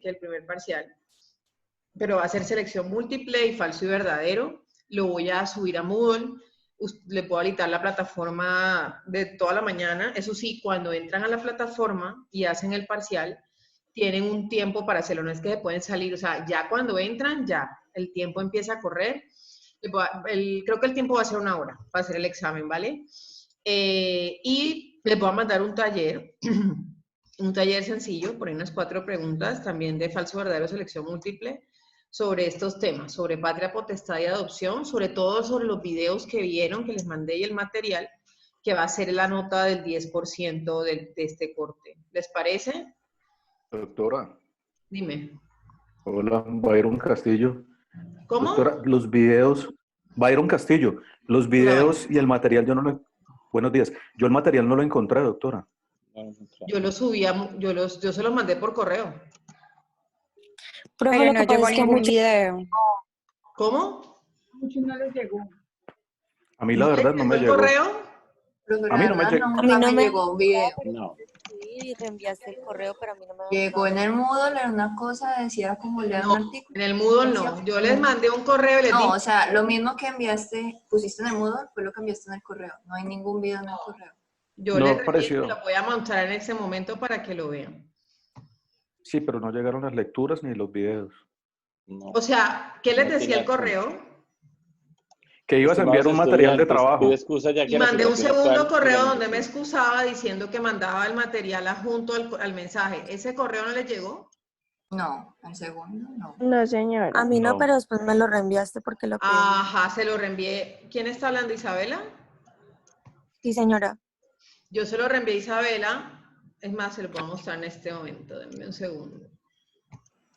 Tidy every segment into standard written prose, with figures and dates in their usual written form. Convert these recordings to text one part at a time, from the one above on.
el primer parcial, pero va a ser selección múltiple y falso y verdadero. Lo voy a subir a Moodle. Le puedo habilitar la plataforma de toda la mañana. Eso sí, cuando entran a la plataforma y hacen el parcial, tienen un tiempo para hacerlo, no es que se pueden salir, o sea, ya cuando entran, ya, el tiempo empieza a correr. Creo que el tiempo va a ser 1 hora para hacer el examen, ¿vale? Y les voy a mandar un taller sencillo, por ahí unas 4 preguntas, también de falso verdadero selección múltiple, sobre estos temas, sobre patria, potestad y adopción, sobre todo sobre los videos que vieron, que les mandé y el material, que va a ser la nota del 10% de este corte. ¿Les parece? Doctora. Dime. Hola, Byron Castillo. ¿Cómo? Doctora, los videos, Byron Castillo, los videos y el material yo no lo... Buenos días. Yo el material no lo encontré, doctora. Yo lo subí, yo se los mandé por correo. Pero no llegó ningún video. ¿Cómo? Muchos no les llegó. A mí la verdad no me llegó. ¿Correo? A mí no me llegó. A mí no me llegó un video. No. Y reenviaste el correo, pero a mí no me Llegó en el Moodle, era una cosa, decía como leer No, un artículo. en el Moodle no. Yo les mandé un correo y les No, dije... o sea, lo mismo que enviaste, pusiste en el Moodle, fue lo que enviaste en el correo. No hay ningún video en el correo. Yo No les apareció. lo voy a mostrar en ese momento para que lo vean. Sí, pero no llegaron las lecturas ni los videos. No. O sea, ¿qué les decía el correo? Que ibas a enviar un material de trabajo. Y mandé un segundo correo donde me excusaba diciendo que mandaba el material adjunto al mensaje. ¿Ese correo no les llegó? No, el segundo no. No, señora. A mí no, No. pero después me lo reenviaste porque lo pedí. Ajá, se lo reenvié. ¿Quién está hablando, Isabela? Sí, señora. Yo se lo reenvié a Isabela. Es más, se lo puedo mostrar en este momento. Denme un segundo.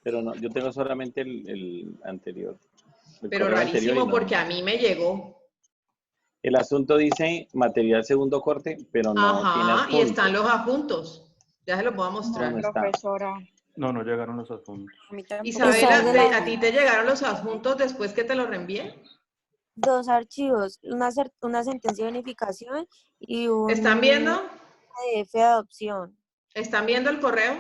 Pero no, yo tengo solamente el anterior. Pero rarísimo porque a mí me llegó. El asunto dice material segundo corte, pero no tiene Ajá, adjunto. y están los adjuntos. Ya se los voy a mostrar. No está. Profesora. No, no llegaron los adjuntos. A mí tampoco. Isabela, ¿a ti te llegaron los adjuntos después que te los reenvié? 2 archivos, una sentencia de unificación y un ¿Están viendo? PDF de adopción. ¿Están viendo el correo?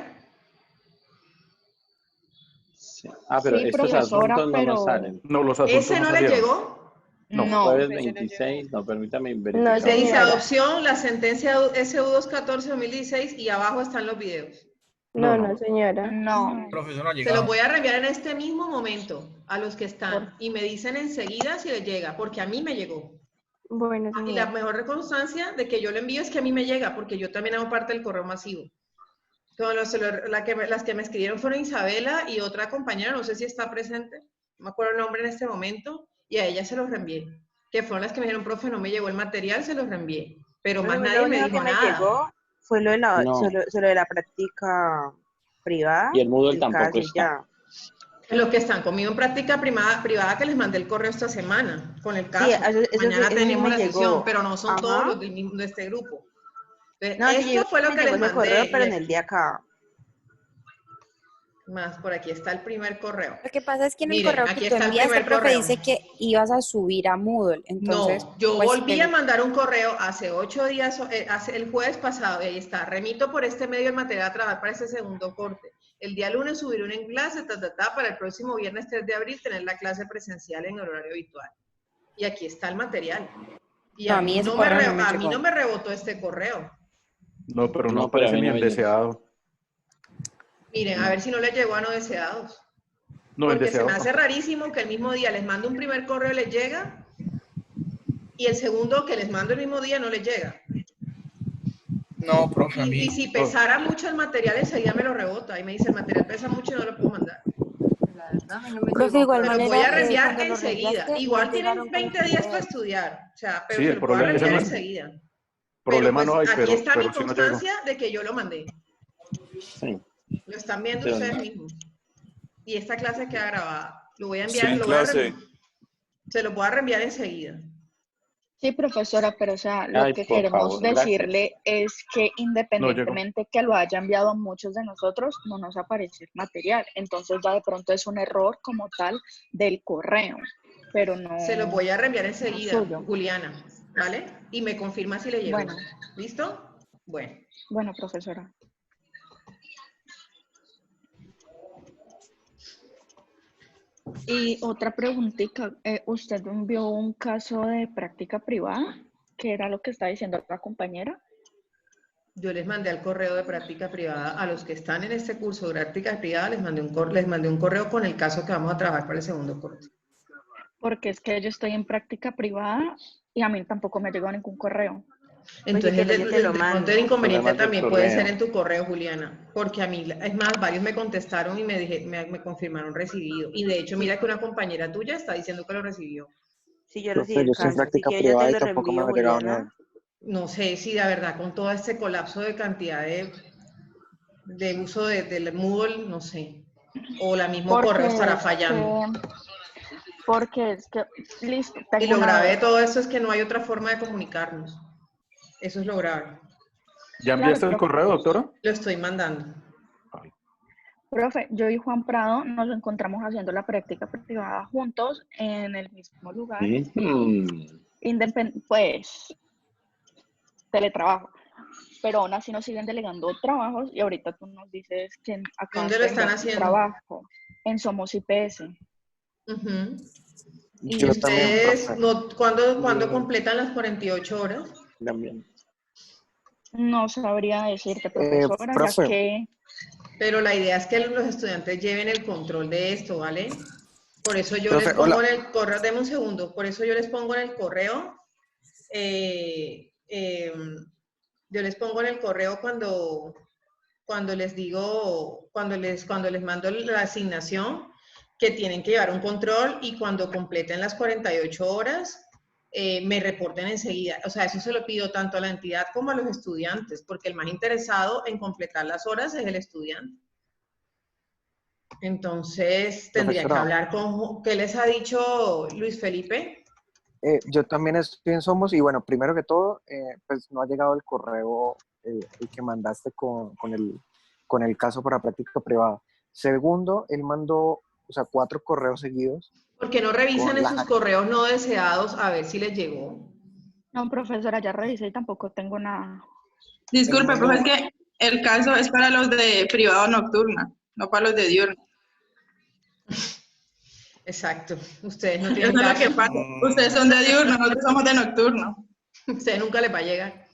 Sí. Ah, pero Sí, estos profesora, adjuntos no pero- nos salen. No, los adjuntos ¿Ese no le salieron. llegó? No. Jueves 26, no, permítame verificar. Se dice señora. adopción, la sentencia SU214-2016 y abajo están los videos. No, No, no, señora. No. Profesor, no ha Se los llegado. voy a reenviar en este mismo momento a los que están y me dicen enseguida si les llega, porque a mí me llegó. Bueno, Y la señora. mejor constancia de que yo lo envío es que a mí me llega, porque yo también hago parte del correo masivo. Las que me escribieron fueron Isabela y otra compañera, no sé si está presente, no me acuerdo el nombre en este momento, y a ella se los reenvié. Que fueron las que me dijeron, profe, no me llegó el material, se los reenvié. Pero más nadie me dijo nada. Llegó fue lo de la, No. lo de la práctica privada. Y el Moodle el tampoco caso y está. ya. Los que están conmigo en práctica privada que les mandé el correo esta semana, con el caso. Sí, eso Mañana sí tenemos me la llegó. sesión, pero no son Ajá. todos los de este grupo. Entonces, No, sí, esto fue lo me que llegó les ese correo, mandé. pero en el día acá. Más, por aquí está el primer correo. Lo que pasa es que en el Miren, correo aquí que tú está el enviaste, el primer profe correo. dice que ibas a subir a Moodle. Entonces, No, yo pues, volví a mandar un correo hace 8 días, el jueves pasado, y ahí está, remito por este medio el material a trabajar para ese segundo corte. El día lunes subiré un enlace, para el próximo viernes 3 de abril tener la clase presencial en el horario habitual. Y aquí está el material. Y No, a a mí mí, ese no, correo no me a mí llegó. no me rebotó este correo. No, pero no No, pero a aparece mí ni no el me llegó. deseado. Miren, a ver si no les llegó a no deseados. No, el Porque se deseado. me hace rarísimo que el mismo día les mando un primer correo y les llega, y el segundo que les mando el mismo día no les llega. No, profe, a Y mí. si pesara mucho el material, enseguida me lo rebota y me dice, el material pesa mucho y no lo puedo mandar. La verdad, a mí no me profe, llegó. igual Se los manera, voy a reenviar cuando lo enseguida. reenviaste, Igual no llegaron tienen con 20 días para videos. estudiar, o sea, pero Sí, se el lo puedo problema- ese reenviar no es- enseguida. Problema Pero no pues, hay, aquí está mi pero sí no llegó. constancia de que yo lo mandé. Sí. Lo están viendo Pero ustedes no. mismos. Y esta clase queda grabada. Lo voy a Estoy enviar, en clase. se lo voy a reenviar enseguida. Sí, profesora, pero o sea, lo Ay, que por queremos favor, decirle es que No independientemente que lo haya enviado a muchos de nosotros, no nos aparece el material. Entonces ya de pronto es un error como tal del correo, pero no. Se lo voy a reenviar enseguida, suyo. Juliana, ¿vale? Y me confirma si le llegó. Bueno. ¿Listo? Bueno. Bueno, profesora. Y otra preguntita, ¿usted envió un caso de práctica privada? ¿Qué era lo que está diciendo la compañera? Yo les mandé al correo de práctica privada a los que están en este curso de práctica privada, les mandé un correo con el caso que vamos a trabajar para el segundo corte. Porque es que yo estoy en práctica privada y a mí tampoco me llegó ningún correo. Entonces, Pues si quieres, yo te lo de pronto mando. el inconveniente Problemas del también puede ser correo. en tu correo, Juliana, porque a mí, es más, varios me contestaron y me confirmaron recibido. Y de hecho, mira que una compañera tuya está diciendo que lo recibió. Sí, yo recibí Profe, el yo estoy en caso. Si práctica quieres, yo te privada y lo tampoco me reenvío, ha llegado ni Juliana. uno. No sé si de verdad con todo este colapso de cantidad de uso del Moodle, no sé. O la mismo correo estará fallando. Porque es que, listo, Y tengo lo una grave de duda. todo esto es que no hay otra forma de comunicarnos. Eso es lo grave. ¿Ya enviaste el correo, doctora? Lo estoy mandando. Profe, yo y Juan Prado nos encontramos haciendo la práctica privada juntos en el mismo lugar, pues teletrabajo, pero aún así nos siguen delegando trabajos y ahorita tú nos dices que ¿Dónde acabas lo de están enviar tu haciendo? trabajo en Somos IPS. Ujú. ¿Y Yo también, ustedes profe. ¿cuándo completan las 48 horas? También. No sabría decirte, profesora, ya Profe, que Pero la idea es que los estudiantes lleven el control de esto, ¿vale? Por eso yo les profe, pongo hola. en el correo, deme un segundo, por eso yo les pongo en el correo, eh, eh, yo les pongo en el correo cuando les digo, cuando les mando la asignación, que tienen que llevar un control y cuando completen las 48 horas, me reporten enseguida. O sea, eso se lo pido tanto a la entidad como a los estudiantes, porque el más interesado en completar las horas es el estudiante. Entonces, tendría que Profesora, hablar con, ¿qué les ha dicho Luis Felipe? yo también estoy en Somos y bueno, primero que todo, pues no ha llegado el correo el que mandaste con el caso para práctica privada. Segundo, él mandó, o sea, 4 correos seguidos ¿Por qué no revisan con en las... sus correos no deseados a ver si les llegó? no, profesora, ya revisé y tampoco tengo nada. Disculpe, profe, es No, que el caso es para los de privado nocturna, no para los de diurno. Exacto. Ustedes no Eso tienen es lo que caso. pasa. Ustedes son de diurno, nosotros somos de nocturno. Ustedes nunca les va a llegar.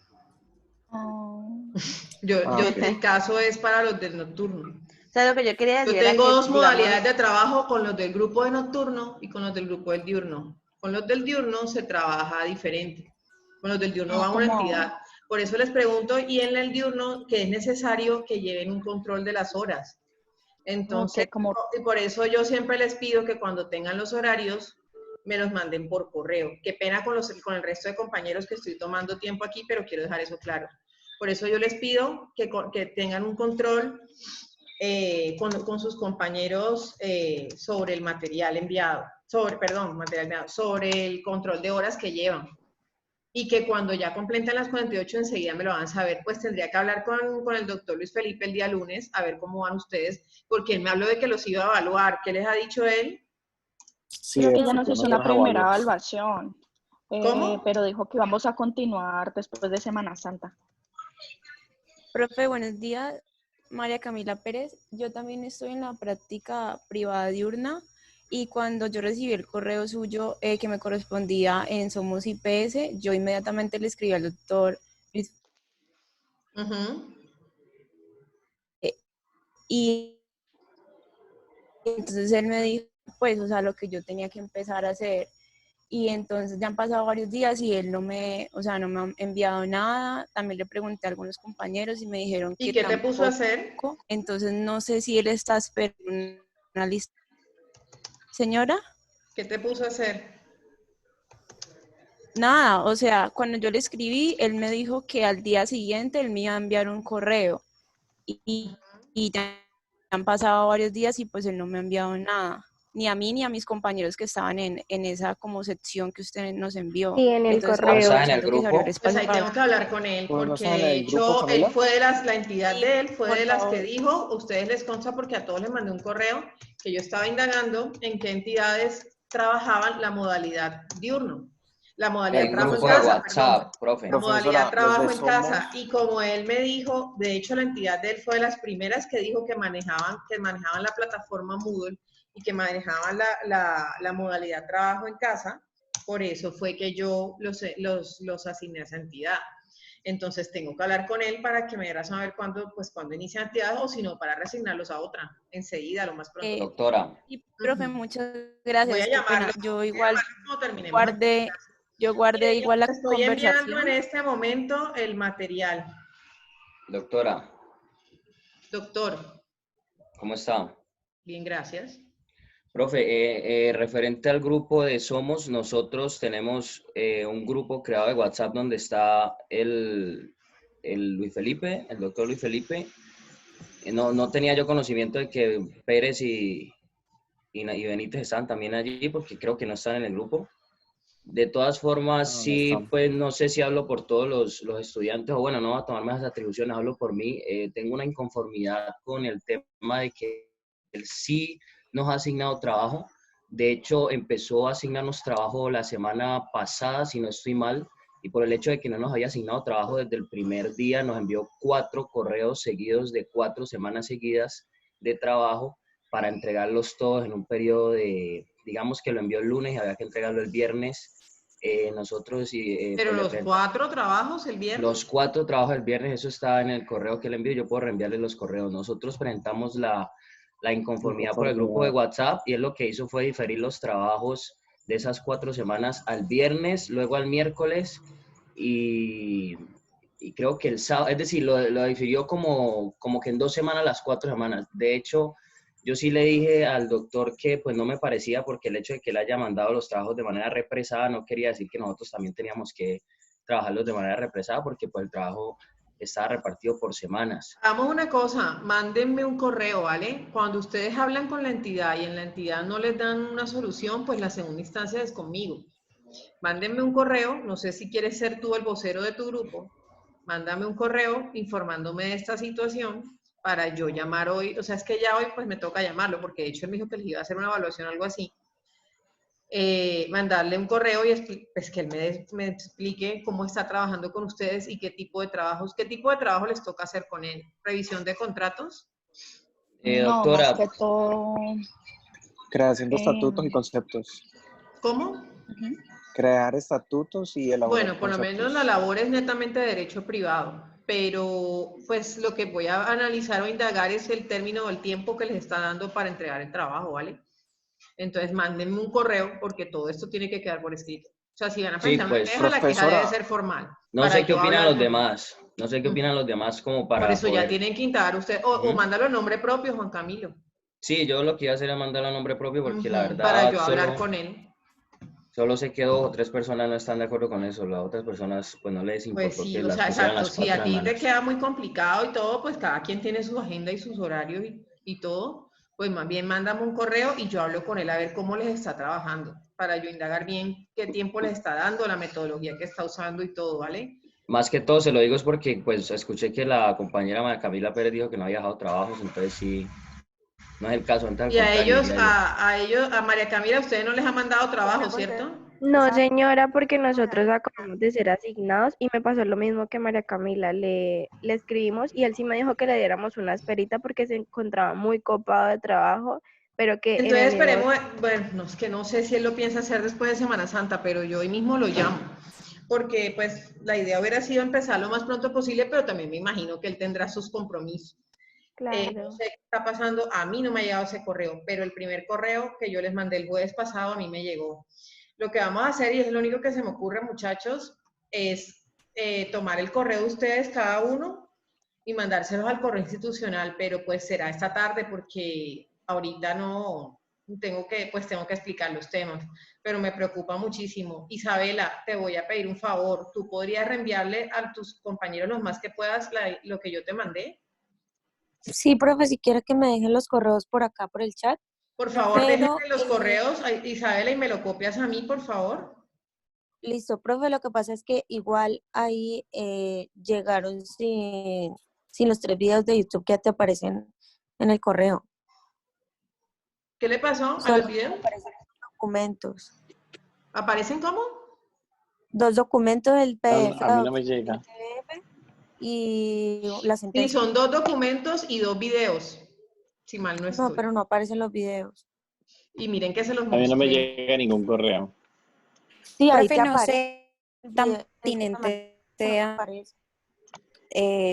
Yo, ok. el caso es para los del nocturno. O sea, lo que yo quería Yo decir era tengo que, dos digamos, modalidades de trabajo con los del grupo de nocturno y con los del grupo del diurno. Con los del diurno se trabaja diferente. Con los del diurno va una entidad. Por eso les pregunto, y en el diurno, que es necesario que lleven un control de las horas. Entonces, y por eso yo siempre les pido que cuando tengan los horarios, me los manden por correo. Qué pena con el resto de compañeros que estoy tomando tiempo aquí, pero quiero dejar eso claro. Por eso yo les pido que tengan un control con sus compañeros sobre el material enviado, sobre el control de horas que llevan. Y que cuando ya completen las 48 enseguida me lo van a saber, pues tendría que hablar con el doctor Luis Felipe el día lunes, a ver cómo van ustedes, porque él me habló de que los iba a evaluar. ¿Qué les ha dicho él? Sí, Creo que ya nos hizo una primera evaluación. evaluación, ¿Cómo? pero dijo que vamos a continuar después de Semana Santa. profe, buenos días. María Camila Pérez. Yo también estoy en la práctica privada diurna y cuando yo recibí el correo suyo que me correspondía en Somos IPS, yo inmediatamente le escribí al doctor Luis. Y entonces él me dijo, pues, o sea, lo que yo tenía que empezar a hacer. Y entonces ya han pasado varios días y él no me ha enviado nada. También le pregunté a algunos compañeros y me dijeron que ¿Y qué te tampoco. puso a hacer? Entonces no sé si él está esperando una lista. Señora. ¿Qué te puso a hacer? Nada, o sea, cuando yo le escribí, él me dijo que al día siguiente él me iba a enviar un correo. Y ya han pasado varios días y pues él no me ha enviado nada. Ni a mí ni a mis compañeros que estaban en esa como sección que usted nos envió. Sí, en el Entonces, correo. en el grupo. Pues ahí tengo que hablar con él, porque de hecho él fue de la entidad de él fue de las que dijo, ustedes les consta porque a todos les mandé un correo que yo estaba indagando en qué entidades trabajaban la modalidad diurno. La modalidad El trabajo en grupo de casa, WhatsApp, perdón. profe. La modalidad Profesora, los trabajo de en casa. Somos, Y como él me dijo, de hecho la entidad de él fue de las primeras que dijo que manejaban la plataforma Moodle y que manejaban la modalidad trabajo en casa, por eso fue que yo los asigné a esa entidad. Entonces tengo que hablar con él para que me diera a saber cuándo inicia actividad o si no, para reasignarlos a otra, enseguida, lo más pronto. Doctora. Y profe, muchas Voy a gracias, qué llamarlo, pena. Yo igual cuando terminemos aquí. guardé Mire, igual la estoy enviando conversación. en este momento el material. Doctora, Doctor, ¿cómo está? bien, gracias. Profe, referente al grupo de Somos, nosotros tenemos un grupo creado de WhatsApp donde está el Luis Felipe, el doctor Luis Felipe. No tenía yo conocimiento de que Pérez y Benítez están también allí, porque creo que no están en el grupo. De todas formas, no, no sí, estamos. pues no sé si hablo por todos los estudiantes, o bueno, no voy a tomarme esas atribuciones, hablo por mí. Tengo una inconformidad con el tema de que él sí nos ha asignado trabajo. De hecho, empezó a asignarnos trabajo la semana pasada, si no estoy mal, y por el hecho de que no nos había asignado trabajo desde el primer día, nos envió 4 correos seguidos de 4 semanas seguidas de trabajo para entregarlos todos en un periodo de, digamos que lo envió el lunes y había que entregarlo el viernes. Nosotros Pero pues, los 4 trabajos el viernes. los 4 trabajos del viernes, eso está en el correo que le envío, yo puedo reenviarle los correos. Nosotros presentamos la inconformidad por el grupo de WhatsApp y él lo que hizo fue diferir los trabajos de esas 4 semanas al viernes, luego al miércoles y creo que el sábado, es decir, lo difirió como que en 2 semanas las 4 semanas. De hecho, yo sí le dije al doctor que pues no me parecía porque el hecho de que él haya mandado los trabajos de manera represada no quería decir que nosotros también teníamos que trabajarlos de manera represada porque pues el trabajo estaba repartido por semanas. Hagamos una cosa, mándenme un correo, ¿vale? Cuando ustedes hablan con la entidad y en la entidad no les dan una solución, pues la segunda instancia es conmigo. Mándenme un correo, no sé si quieres ser tú el vocero de tu grupo, mándame un correo informándome de esta situación para yo llamar hoy, o sea, es que ya hoy pues me toca llamarlo, porque de hecho él me dijo que les iba a hacer una evaluación o algo así. Mandarle un correo y pues que él me explique cómo está trabajando con ustedes y qué tipo de trabajo les toca hacer con él. ¿Revisión de contratos? No, más Doctora, que todo. Creación de estatutos y em, conceptos. ¿Cómo? ujú. Crear estatutos y elaborar Bueno, por lo menos conceptos. la labor es netamente de derecho privado, pero pues lo que voy a analizar o indagar es el término o el tiempo que les está dando para entregar el trabajo, ¿vale? Entonces mándenme un correo porque todo esto tiene que quedar por escrito. O sea, si van a sí, presentar una pues queja, la queja debe Profesora, ser formal no para sé qué yo opinan hablar los con él. demás, no sé qué opinan los demás como Por para eso ya poder... tienen que indagar usted, o mándalo en nombre propio, Juan Camilo, Sí, yo lo que iba a hacer era mandarlo a nombre propio porque la para verdad yo hablar con él. solo sé que 2 o 3 personas no están de acuerdo con eso, las otras personas pues no les Pues importó sí, que o las sea, pusieran exacto, las si a 4 ti te semanas. queda muy complicado y todo, pues cada quien tiene su agenda y sus horarios y todo, pues más bien mándame un correo y yo hablo con él a ver cómo les está trabajando, para yo indagar bien qué tiempo les está dando, la metodología que está usando y todo, ¿vale? Más que todo se lo digo es porque pues escuché que la compañera María Camila Pérez dijo que no había dejado trabajos, entonces sí, no es el caso, antes al Y a contrario, ellos, diría yo. a María Camila, ustedes no les han mandado trabajo, ¿cierto? No, señora, porque nosotros acabamos de ser asignados y me pasó lo mismo que María Camila. Le escribimos y él sí me dijo que le diéramos una esperita porque se encontraba muy copado de trabajo, pero que en Entonces enero. esperemos, bueno, no, es que no sé si él lo piensa hacer después de Semana Santa, pero yo hoy mismo lo llamo, porque pues la idea hubiera sido empezar lo más pronto posible, pero también me imagino que él tendrá sus compromisos. No Claro. sé qué está pasando, a mí no me ha llegado ese correo, pero el primer correo que yo les mandé el jueves pasado a mí me llegó. Lo que vamos a hacer, y es lo único que se me ocurre, muchachos, es tomar el correo de ustedes cada uno y mandárselos al correo institucional, pero pues será esta tarde porque ahorita no tengo que explicar los temas, pero me preocupa muchísimo. Isabela, te voy a pedir un favor, ¿tú podrías reenviarle a tus compañeros lo más que puedas lo que yo te mandé? Sí, profe, si quiere que me dejen los correos por acá, por el chat, Por favor, déjenme pero los correos, Isabela, y me lo copias a mí, por favor. listo, profe, lo que pasa es que igual ahí llegaron sin los 3 videos de YouTube que te aparecen en el correo. ¿Qué le pasó a Solo los videos? aparecen los documentos. ¿Aparecen cómo? 2 documentos, el PDF, A mí no me llega. y la Sí, sentencia. son 2 documentos y 2 videos, si mal no No, estoy. pero no aparecen los videos. Y miren que se los A mí no me mostré. llega ningún correo. Sí, ahí Profe, te no aparece. sé tan pertinente sea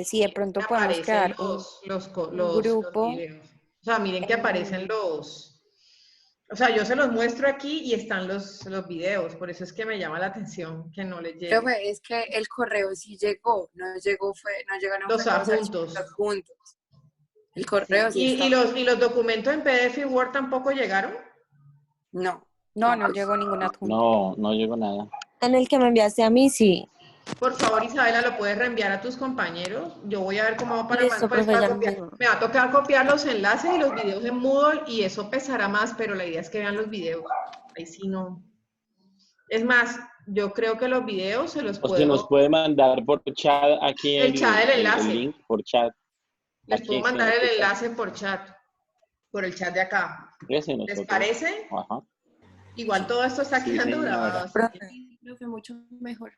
si de pronto podemos Aparecen crear un los grupo. videos. O sea, miren que aparecen o sea, yo se los muestro aquí y están los videos, por eso es que me llama la atención que no les llegue. Profe, es que el correo sí llegó, no llegaron Los fue adjuntos. adjuntos. El correo sí ¿Y está. los documentos en PDF y Word tampoco llegaron? No. No, no llegó ningún adjunto. No, no llegó nada. En el que me enviaste a mí, sí. Por favor, Isabela, ¿lo puedes reenviar a tus compañeros? Yo voy a ver cómo va Listo, pues, profe, para ya copiar. mismo. Me va a tocar copiar los enlaces y los videos en Moodle y eso pesará más, pero la idea es que vean los videos. Ahí sí no. Es más, yo creo que los videos se los O si nos puedo... puede mandar por chat aquí El chat del enlace. el link por chat. Les Aquí, puedo sí, mandar aquí el está. enlace por chat, por el chat de acá. Ese ¿Les nosotros. parece? Ajá. Igual todo esto está Sí, quedando señora. grabado. así que Profe, mucho mejor.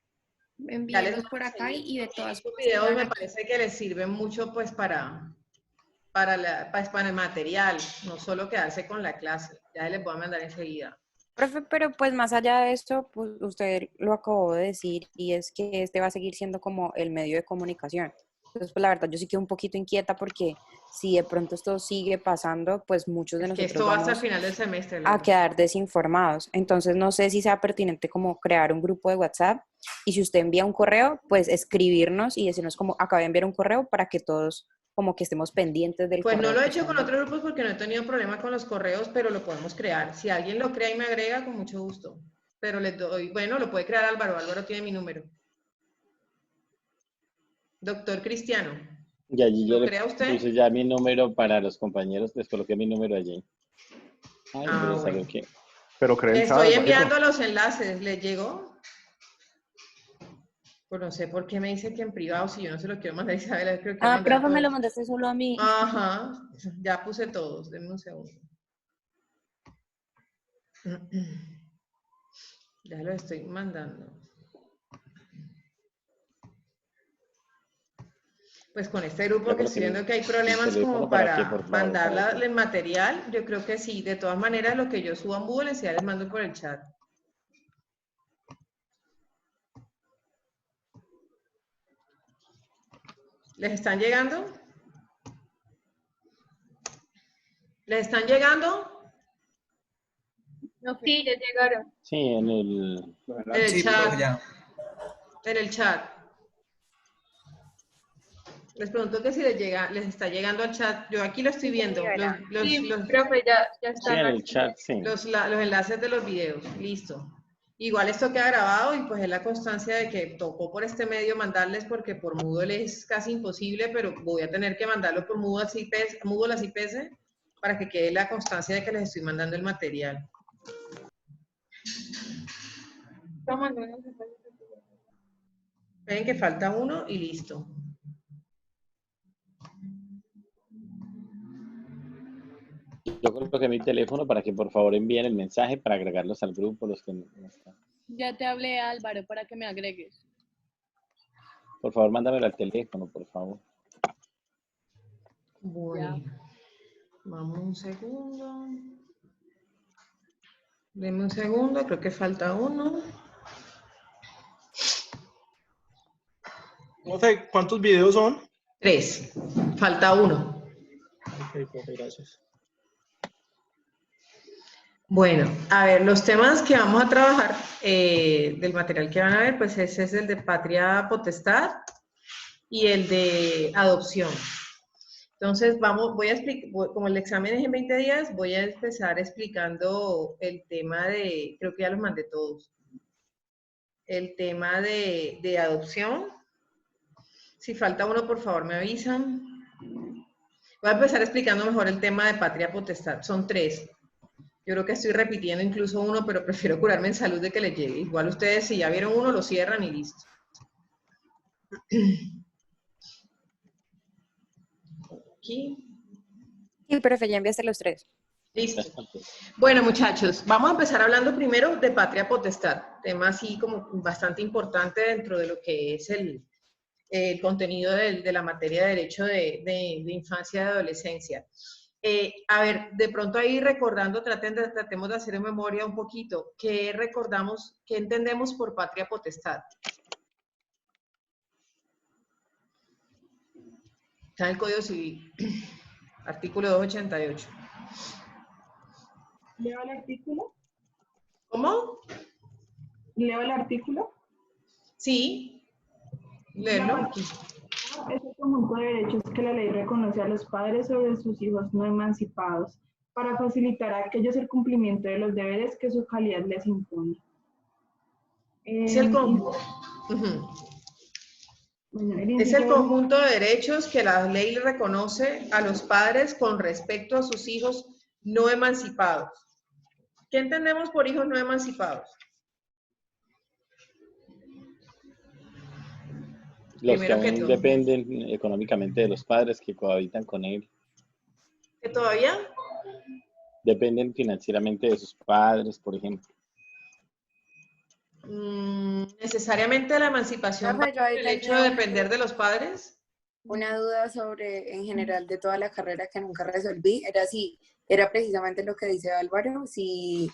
ya les Envíenlos mando por acá seguido. y de todas Estos formas videos quedan me aquí. parece que les sirven mucho pues para el material, no solo quedarse con la clase. Ya les voy a mandar enseguida. Profe, pero pues más allá de esto, pues usted lo acabó de decir y es que este va a seguir siendo como el medio de comunicación. Entonces, pues la verdad, yo sí quedo un poquito inquieta porque si de pronto esto sigue pasando, pues muchos de Es que nosotros esto va hasta el vamos final del semestre. a quedar desinformados. Entonces, no sé si sea pertinente como crear un grupo de WhatsApp y si usted envía un correo, pues escribirnos y decirnos como acabé de enviar un correo para que todos como que estemos pendientes del Pues no correo lo he que hecho usted con envió. otros grupos porque no he tenido problema con los correos, pero lo podemos crear. Si alguien lo crea y me agrega, con mucho gusto. Pero les doy, bueno, lo puede crear Álvaro. Álvaro tiene mi número. Doctor Cristiano, Y allí yo ¿lo le crea usted? puse ya mi número para los compañeros, les coloqué mi número allí. Ay, pero salió Bueno. que... Pero creen Le estoy Álvarito. enviando los enlaces. ¿Les llegó? Pues no sé por qué me dice que en privado, si yo no se lo quiero mandar a Isabela, creo que Ah, mandar profe, me lo todos. mandaste solo a mí. Ajá, ya puse todos, denme un segundo. Ya lo estoy mandando. Pues con este grupo Ya que estoy coloqué viendo que hay mi problemas como teléfono para que, para por favor, mandar para que... el material, yo creo que sí. De todas maneras, lo que yo suba a Moodle, ya les mando por el chat. ¿Les están llegando? ¿Les están llegando? Sí, ya llegaron. Sí, en el... En el Sí, chat. profe, ya. En el chat. Les pregunto que si les está llegando al chat. Yo aquí lo estoy viendo. Sí, profe, ya Sí, están en el aquí. chat, sí. Los enlaces de los videos. Listo. Igual esto queda grabado y pues es la constancia de que tocó por este medio mandarles porque por Moodle es casi imposible, pero voy a tener que mandarlo por Moodle así pese para que quede la constancia de que les estoy mandando el material. Ven que falta uno y listo. Yo coloqué mi teléfono para que por favor envíen el mensaje para agregarlos al grupo, los que no están. Ya te hablé, Álvaro, para que me agregues. Por favor, mándamelo al teléfono, por favor. Bueno, vamos un segundo. Denme un segundo, creo que falta uno. Profe, ¿cuántos videos son? 3. Falta uno. Ok, profe, gracias. Bueno, a ver, los temas que vamos a trabajar del material que van a ver, pues ese es el de patria potestad y el de adopción. Entonces, voy a explicar, como el examen es en 20 días, voy a empezar explicando el tema de, creo que ya los mandé todos, el tema de adopción. Si falta uno, por favor, me avisan. Voy a empezar explicando mejor el tema de patria potestad. Son 3. Yo creo que estoy repitiendo incluso uno, pero prefiero curarme en salud de que les llegue. Igual ustedes, si ya vieron uno, lo cierran y listo. Aquí. Sí, profe, ya enviaste los 3. Listo. Bueno, muchachos, vamos a empezar hablando primero de patria potestad, tema así como bastante importante dentro de lo que es el contenido de la materia de derecho de infancia y adolescencia. A ver, de pronto ahí recordando, tratemos de hacer en memoria un poquito, ¿qué recordamos, qué entendemos por patria potestad? Está en el Código Civil, artículo 288. ¿Leo el artículo? ¿Cómo? ¿Leo el artículo? Sí, léelo. Es el conjunto de derechos que la ley reconoce a los padres sobre sus hijos no emancipados para facilitar a aquellos el cumplimiento de los deberes que su calidad les impone. Es el conjunto de derechos que la ley le reconoce a los padres con respecto a sus hijos no emancipados. ¿Qué entendemos por hijos no emancipados? Los que aún dependen económicamente de los padres que cohabitan con él. ¿Que todavía? Dependen financieramente de sus padres, por ejemplo. ¿Necesariamente la emancipación va por el hecho de depender de los padres? Una duda sobre, en general, de toda la carrera que nunca resolví, era precisamente lo que dice Álvaro, si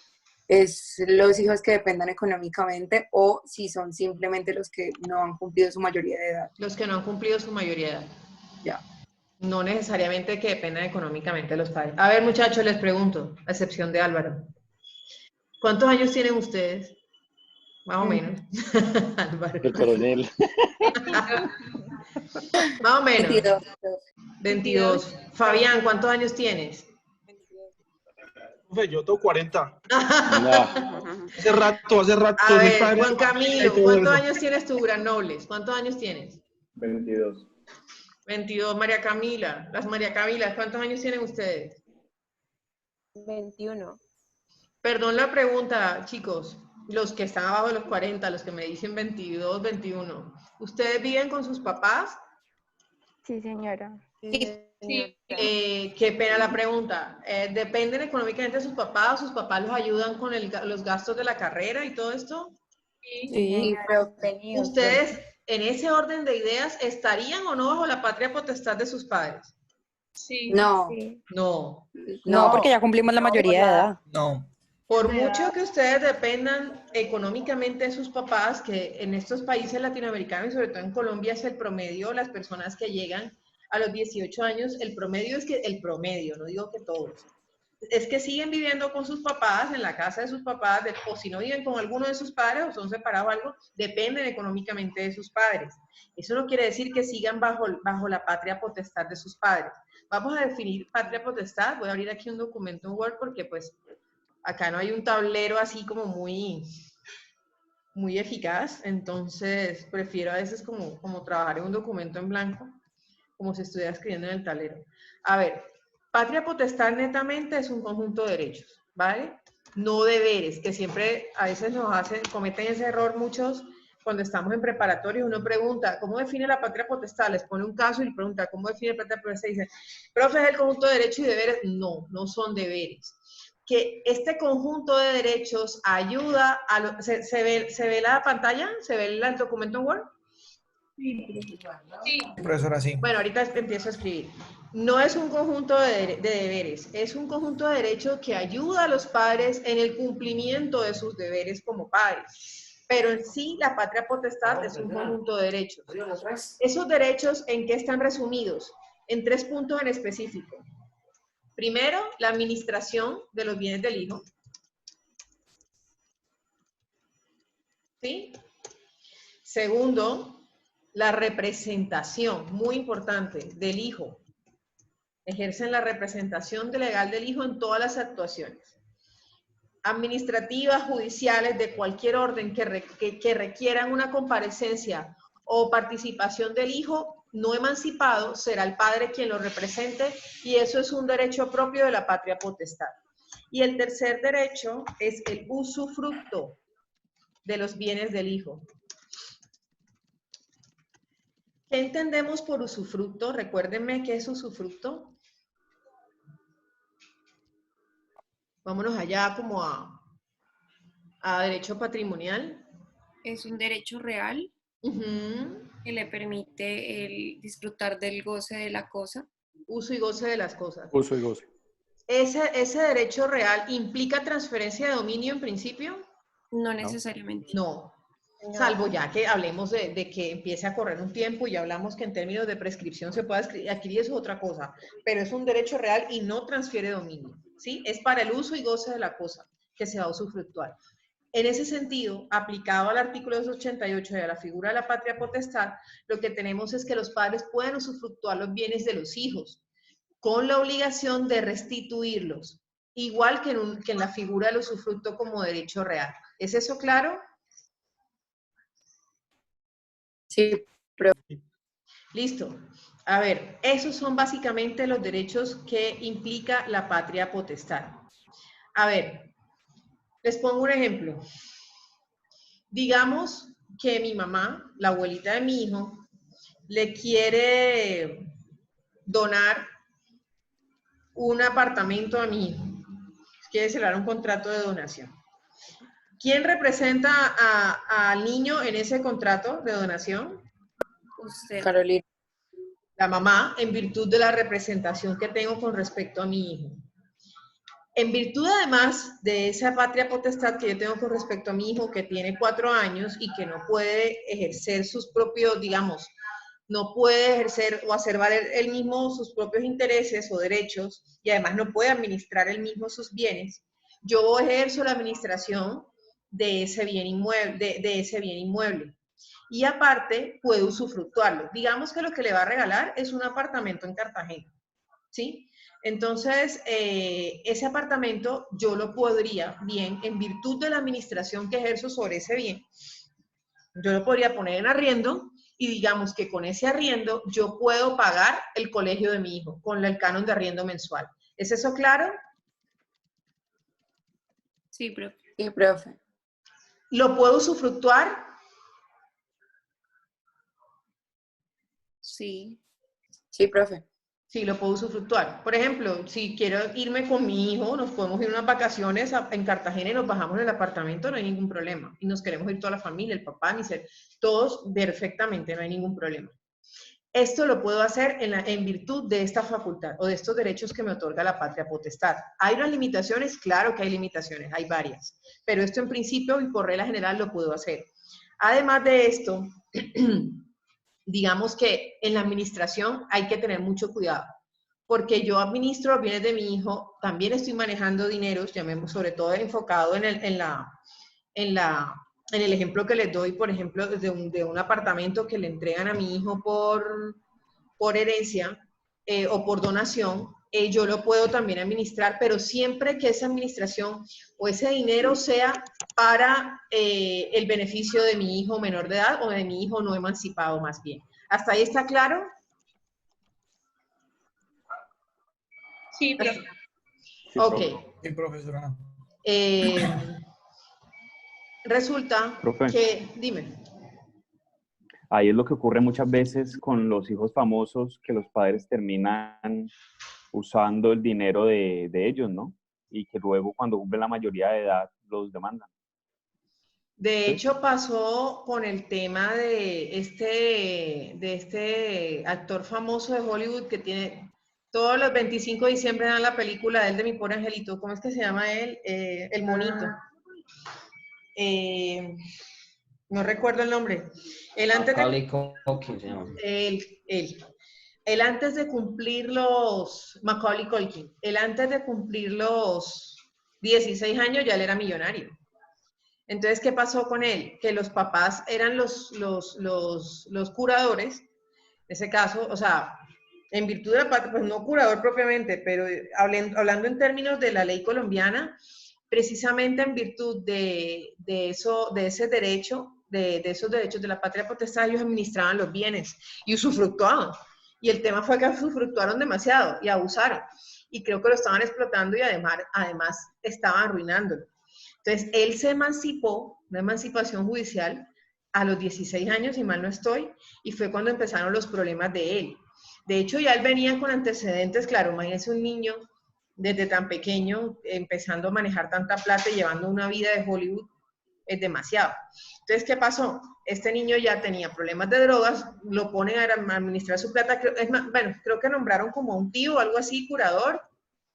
es los hijos que dependan económicamente o si son simplemente los que no han cumplido su mayoría de edad. Los que no han cumplido su mayoría de edad. Ya. No necesariamente que dependan económicamente de los padres. A ver, muchachos, les pregunto, a excepción de Álvaro. ¿Cuántos años tienen ustedes? Más o menos. Álvaro. El coronel. Más o menos. 22. 22. Fabián, ¿cuántos años tienes? Yo tengo 40. No. Hace rato. A ver, Juan Camilo, ¿cuántos años tienes tú, Gran Nobles? ¿Cuántos años tienes? 22. 22. María Camila. Las María Camilas, ¿cuántos años tienen ustedes? 21. Perdón la pregunta, chicos. Los que están abajo de los 40, los que me dicen 22, 21. ¿Ustedes viven con sus papás? Sí, señora. Sí. Qué pena la pregunta. ¿Dependen económicamente de sus papás? ¿Sus papás los ayudan con los gastos de la carrera y todo esto? Sí, pero ¿Ustedes, en ese orden de ideas, estarían o no bajo la patria potestad de sus padres? Sí. No. No. No, porque ya cumplimos la mayoría de edad. No. Por mucho que ustedes dependan económicamente de sus papás, que en estos países latinoamericanos y sobre todo en Colombia es el promedio, las personas que llegan a los 18 años, el promedio es que, el promedio, no digo que todos, es que siguen viviendo con sus papás, en la casa de sus papás, o si no viven con alguno de sus padres o son separados o algo, dependen económicamente de sus padres. Eso no quiere decir que sigan bajo la patria potestad de sus padres. Vamos a definir patria potestad. Voy a abrir aquí un documento en Word porque pues acá no hay un tablero así como muy eficaz, entonces prefiero a veces como trabajar en un documento en blanco, como si estuviera escribiendo en el tablero. A ver, patria potestad netamente es un conjunto de derechos, ¿vale? No deberes, que siempre a veces cometen ese error muchos cuando estamos en preparatorio. Uno pregunta, ¿cómo define la patria potestad? Les pone un caso y le pregunta, ¿cómo define la patria potestad? Y dice, profe, ¿es el conjunto de derechos y deberes? No, no son deberes. Que este conjunto de derechos ayuda a... ¿Se ve la pantalla? ¿Se ve el documento en Word? Sí. Profesora, sí. Bueno, ahorita empiezo a escribir. No es un conjunto de deberes, es un conjunto de derechos que ayuda a los padres en el cumplimiento de sus deberes como padres. Pero en sí, la patria potestad es un conjunto de derechos. ¿Esos derechos en qué están resumidos? En 3 puntos en específico. Primero, la administración de los bienes del hijo. ¿Sí? Segundo, la representación, muy importante, del hijo. Ejercen la representación legal del hijo en todas las actuaciones. Administrativas, judiciales, de cualquier orden que requieran una comparecencia o participación del hijo no emancipado, será el padre quien lo represente y eso es un derecho propio de la patria potestad. Y el tercer derecho es el usufructo de los bienes del hijo. ¿Qué entendemos por usufructo? Recuérdenme qué es usufructo. Vámonos allá como a derecho patrimonial. Es un derecho real que le permite el disfrutar del goce de la cosa. Uso y goce de las cosas. Uso y goce. ¿Ese derecho real implica transferencia de dominio en principio? No necesariamente. No. Salvo ya que hablemos de que empiece a correr un tiempo y ya hablamos que en términos de prescripción se puede adquirir, eso es otra cosa. Pero es un derecho real y no transfiere dominio, ¿sí? Es para el uso y goce de la cosa que se va a usufructuar. En ese sentido, aplicado al artículo 288 y a la figura de la patria potestad, lo que tenemos es que los padres pueden usufructuar los bienes de los hijos, con la obligación de restituirlos, igual que en la figura del usufructo como derecho real. ¿Es eso claro? Sí, Listo. A ver, esos son básicamente los derechos que implica la patria potestad. A ver, les pongo un ejemplo. Digamos que mi mamá, la abuelita de mi hijo, le quiere donar un apartamento a mi hijo. Quiere celebrar un contrato de donación. ¿Quién representa al niño en ese contrato de donación? Usted. Carolina. La mamá, en virtud de la representación que tengo con respecto a mi hijo. En virtud, además, de esa patria potestad que yo tengo con respecto a mi hijo, que tiene 4 años y que no puede ejercer sus propios, digamos, no puede ejercer o hacer valer él mismo sus propios intereses o derechos, y además no puede administrar él mismo sus bienes, yo ejerzo la administración de ese bien inmueble. Y aparte, puedo usufructuarlo. Digamos que lo que le va a regalar es un apartamento en Cartagena, ¿sí? Entonces, ese apartamento yo lo podría, bien, en virtud de la administración que ejerzo sobre ese bien, yo lo podría poner en arriendo y digamos que con ese arriendo yo puedo pagar el colegio de mi hijo con el canon de arriendo mensual. ¿Es eso claro? Sí, profe. Sí, profe. ¿Lo puedo usufructuar? Sí. Sí, profe. Sí, lo puedo usufructuar. Por ejemplo, si quiero irme con mi hijo, nos podemos ir unas vacaciones en Cartagena y nos bajamos en el apartamento, no hay ningún problema. Y nos queremos ir toda la familia, el papá, todos perfectamente, no hay ningún problema. Esto lo puedo hacer en virtud de esta facultad o de estos derechos que me otorga la patria potestad. ¿Hay unas limitaciones? Claro que hay limitaciones, hay varias. Pero esto en principio y por regla general lo puedo hacer. Además de esto, digamos que en la administración hay que tener mucho cuidado, porque yo administro los bienes de mi hijo, también estoy manejando dineros, llamemos sobre todo enfocado en el ejemplo que les doy, por ejemplo, de un apartamento que le entregan a mi hijo por herencia o por donación, yo lo puedo también administrar, pero siempre que esa administración o ese dinero sea para el beneficio de mi hijo menor de edad o de mi hijo no emancipado más bien. ¿Hasta ahí está claro? Sí, profe. Ok. Sí, profesora. Resulta Profe. que, dime. Ahí es lo que ocurre muchas veces con los hijos famosos, que los padres terminan usando el dinero de ellos, ¿no? Y que luego cuando cumplen la mayoría de edad los demandan. De hecho, pasó con el tema de este actor famoso de Hollywood que tiene, todos los 25 de diciembre dan la película de él, de Mi Pobre Angelito. ¿Cómo es que se llama él? El monito. No recuerdo el nombre. Él antes Macaulay Culkin se llama. Él antes de cumplir los, Macaulay Culkin, él antes de cumplir los 16 años ya él era millonario. Entonces, ¿qué pasó con él? Que los papás eran los curadores, en ese caso, o sea, en virtud de la patria, pues no curador propiamente, pero hablando en términos de la ley colombiana, precisamente en virtud de ese derecho, de esos derechos de la patria potestad, ellos administraban los bienes y usufructuaban. Y el tema fue que usufructuaron demasiado y abusaron. Y creo que lo estaban explotando y además estaban arruinándolo. Entonces, él se emancipó, una emancipación judicial, a los 16 años, si mal no estoy, y fue cuando empezaron los problemas de él. De hecho, ya él venía con antecedentes, claro, imagínense un niño desde tan pequeño, empezando a manejar tanta plata y llevando una vida de Hollywood, es demasiado. Entonces, ¿qué pasó? Este niño ya tenía problemas de drogas, lo ponen a administrar su plata, bueno, creo que nombraron como un tío o algo así, curador,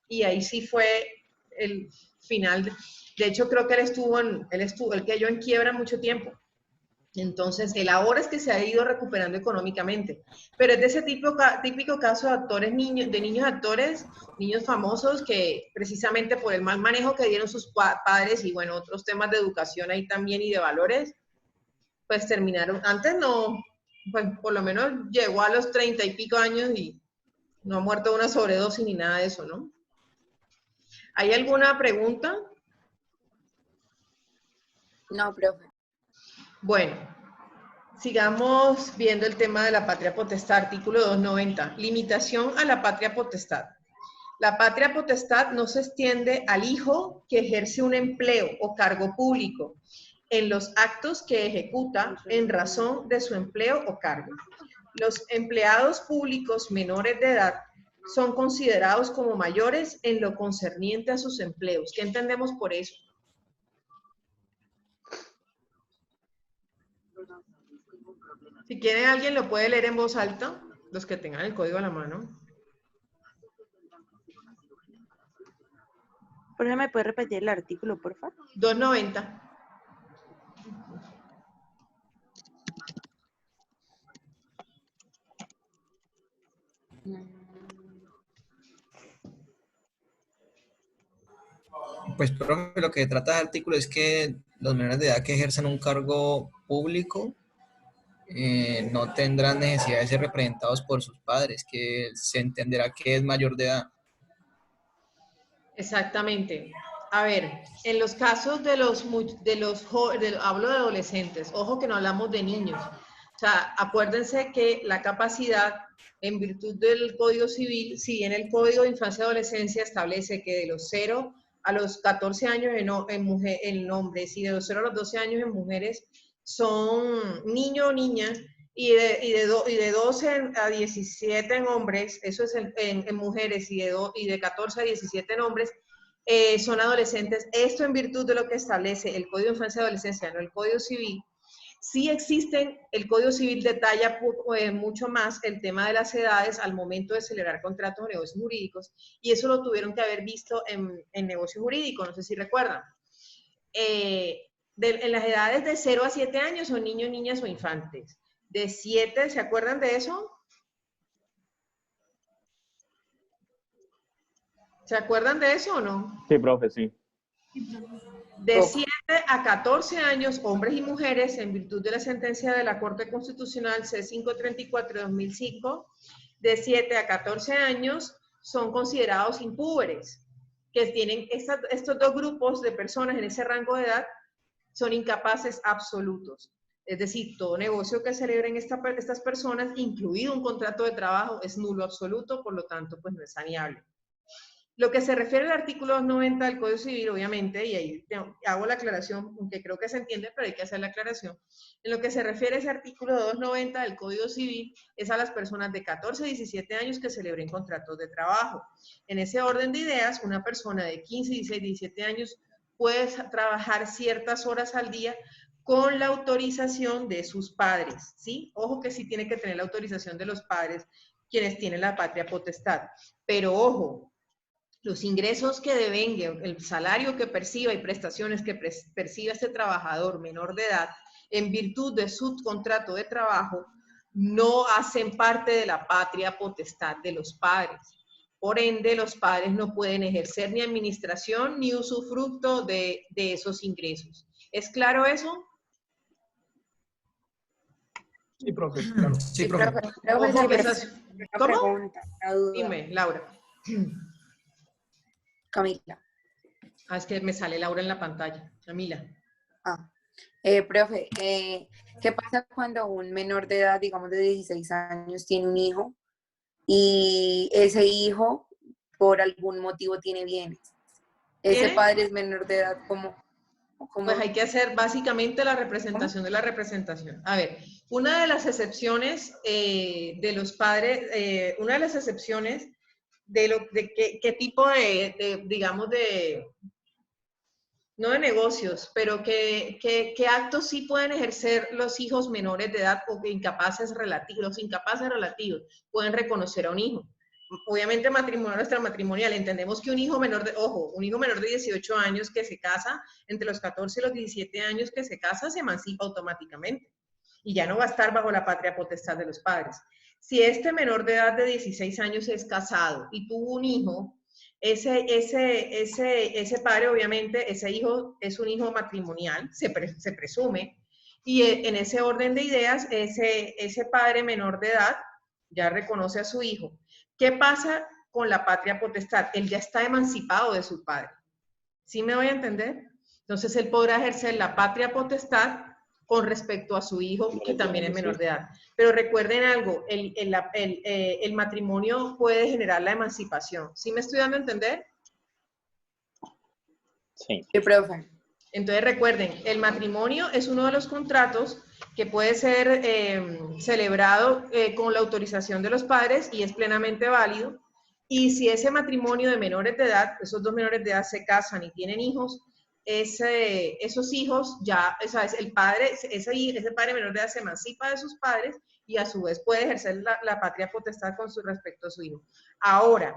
y ahí sí fue el final. De hecho, creo que él cayó en quiebra mucho tiempo. Entonces, él ahora es que se ha ido recuperando económicamente. Pero es de ese típico caso de actores, de niños actores, niños famosos que precisamente por el mal manejo que dieron sus padres y bueno, otros temas de educación ahí también y de valores, pues terminaron, antes no, pues por lo menos llegó a los 30 y pico años y no ha muerto de una sobredosis ni nada de eso, ¿no? ¿Hay alguna pregunta? No, profe. Bueno, sigamos viendo el tema de la patria potestad, artículo 290. Limitación a la patria potestad. La patria potestad no se extiende al hijo que ejerce un empleo o cargo público en los actos que ejecuta en razón de su empleo o cargo. Los empleados públicos menores de edad son considerados como mayores en lo concerniente a sus empleos. ¿Qué entendemos por eso? Si quieren, alguien lo puede leer en voz alta, los que tengan el código a la mano. Por ejemplo, ¿me puede repetir el artículo, por favor? 290. Pues, profe, lo que trata el artículo es que los menores de edad que ejercen un cargo público no tendrán necesidad de ser representados por sus padres, que se entenderá que es mayor de edad. Exactamente. A ver, en los casos hablo de adolescentes, ojo que no hablamos de niños. O sea, acuérdense que la capacidad, en virtud del Código Civil, si bien el Código de Infancia y Adolescencia establece que de los 0 a los 14 años en hombres y de los 0 a los 12 años en mujeres son niño o niña, y de 12 a 17 en hombres, eso es en mujeres, y de 14 a 17 en hombres, son adolescentes. Esto en virtud de lo que establece el Código de Infancia y Adolescencia, no el Código Civil. Sí existen, el Código Civil detalla mucho más el tema de las edades al momento de celebrar contratos o negocios jurídicos, y eso lo tuvieron que haber visto en negocios jurídicos, no sé si recuerdan. En las edades de 0 a 7 años son niños, niñas o infantes. De 7, ¿se acuerdan de eso? ¿Se acuerdan de eso o no? Sí, profe, sí. De 7 a 14 años, hombres y mujeres, en virtud de la sentencia de la Corte Constitucional C534 de 2005, de 7 a 14 años son considerados impúberes, que tienen estos dos grupos de personas en ese rango de edad, son incapaces absolutos. Es decir, todo negocio que celebren estas personas, incluido un contrato de trabajo, es nulo absoluto, por lo tanto, pues no es saneable. Lo que se refiere al artículo 290 del Código Civil, obviamente, y ahí hago la aclaración, aunque creo que se entiende, pero hay que hacer la aclaración. En lo que se refiere a ese artículo 290 del Código Civil, es a las personas de 14 a 17 años que celebren contratos de trabajo. En ese orden de ideas, una persona de 15, 16, 17 años puede trabajar ciertas horas al día con la autorización de sus padres, ¿sí? Ojo que sí tiene que tener la autorización de los padres, quienes tienen la patria potestad. Pero ojo, los ingresos que devenga, el salario que perciba y prestaciones que perciba este trabajador menor de edad, en virtud de su contrato de trabajo, no hacen parte de la patria potestad de los padres. Por ende, los padres no pueden ejercer ni administración ni usufructo de esos ingresos. ¿Es claro eso? Sí, profe. Claro. Sí, profe. ¿Cómo? Dime, Laura. Camila. Es que me sale Laura en la pantalla. Camila. Profe, ¿qué pasa cuando un menor de edad, digamos de 16 años, tiene un hijo y ese hijo por algún motivo tiene bienes? Ese padre es menor de edad, ¿cómo? Pues hay que hacer básicamente la representación de la representación. A ver, una de las excepciones de los padres, una de las excepciones qué tipo digamos, no de negocios, pero qué actos sí pueden ejercer los hijos menores de edad o incapaces relativos, los incapaces relativos pueden reconocer a un hijo. Obviamente matrimonial o extramatrimonial, entendemos que un hijo menor un hijo menor de 18 años que se casa, entre los 14 y los 17 años que se casa, se emancipa automáticamente y ya no va a estar bajo la patria potestad de los padres. Si este menor de edad de 16 años es casado y tuvo un hijo, ese padre, obviamente, ese hijo es un hijo matrimonial, se presume, y en ese orden de ideas, ese padre menor de edad ya reconoce a su hijo. ¿Qué pasa con la patria potestad? Él ya está emancipado de su padre. ¿Sí me voy a entender? Entonces, él podrá ejercer la patria potestad con respecto a su hijo, que también es menor de edad. Pero recuerden algo, el matrimonio puede generar la emancipación. ¿Sí me estoy dando a entender? Sí. Sí, profe. Entonces recuerden, el matrimonio es uno de los contratos que puede ser celebrado con la autorización de los padres y es plenamente válido. Y si ese matrimonio de menores de edad, esos dos menores de edad se casan y tienen hijos, esos hijos ya, o sea, ese padre menor de edad se emancipa de sus padres y a su vez puede ejercer la patria potestad con respecto a su hijo. Ahora,